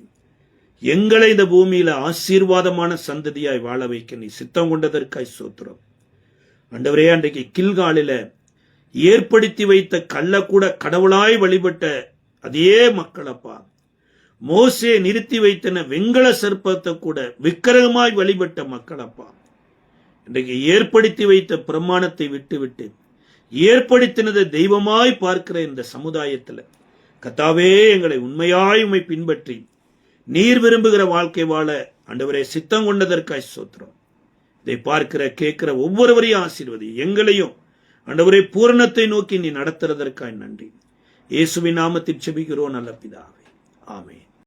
S1: எங்களை இந்த பூமியில ஆசீர்வாதமான சந்ததியாய் வாழ வைக்க நீ சித்தம் கொண்டதற்காய் ஸ்தோத்திரம் ஆண்டவரே. அன்றைக்கு கில்காலில ஏற்படுத்தி வைத்த கள்ள கூட கடவுளாய் வழிபட்ட அதே மக்கள் அப்பா, மோசே நிறுத்தி வைத்தன வெண்கல சர்ப்பத்தை கூட விக்கிரகமாய் வழிபட்ட மக்கள் அப்பா, இன்றைக்கு ஏற்படுத்தி வைத்த பிரமாணத்தை விட்டு ஏற்படுத்தினதை தெய்வமாய் பார்க்கிற இந்த சமுதாயத்தில் கர்த்தாவே, எங்களை உண்மையாய் உம்மை பின்பற்றி நீர் விரும்புகிற வாழ்க்கை வாழ ஆண்டவரே சித்தம் கொண்டதற்காய் ஸ்தோத்திரம். இதை பார்க்கிற கேட்கிற ஒவ்வொருவரையும் ஆசீர்வதி. எங்களையும் ஆண்டவரே பூரணத்தை நோக்கி நீ நடத்துறதற்காய் நன்றி. இயேசுவின் நாமத்தில் ஜெபிக்கிறோம் நல்ல பிதாவே, ஆமென்.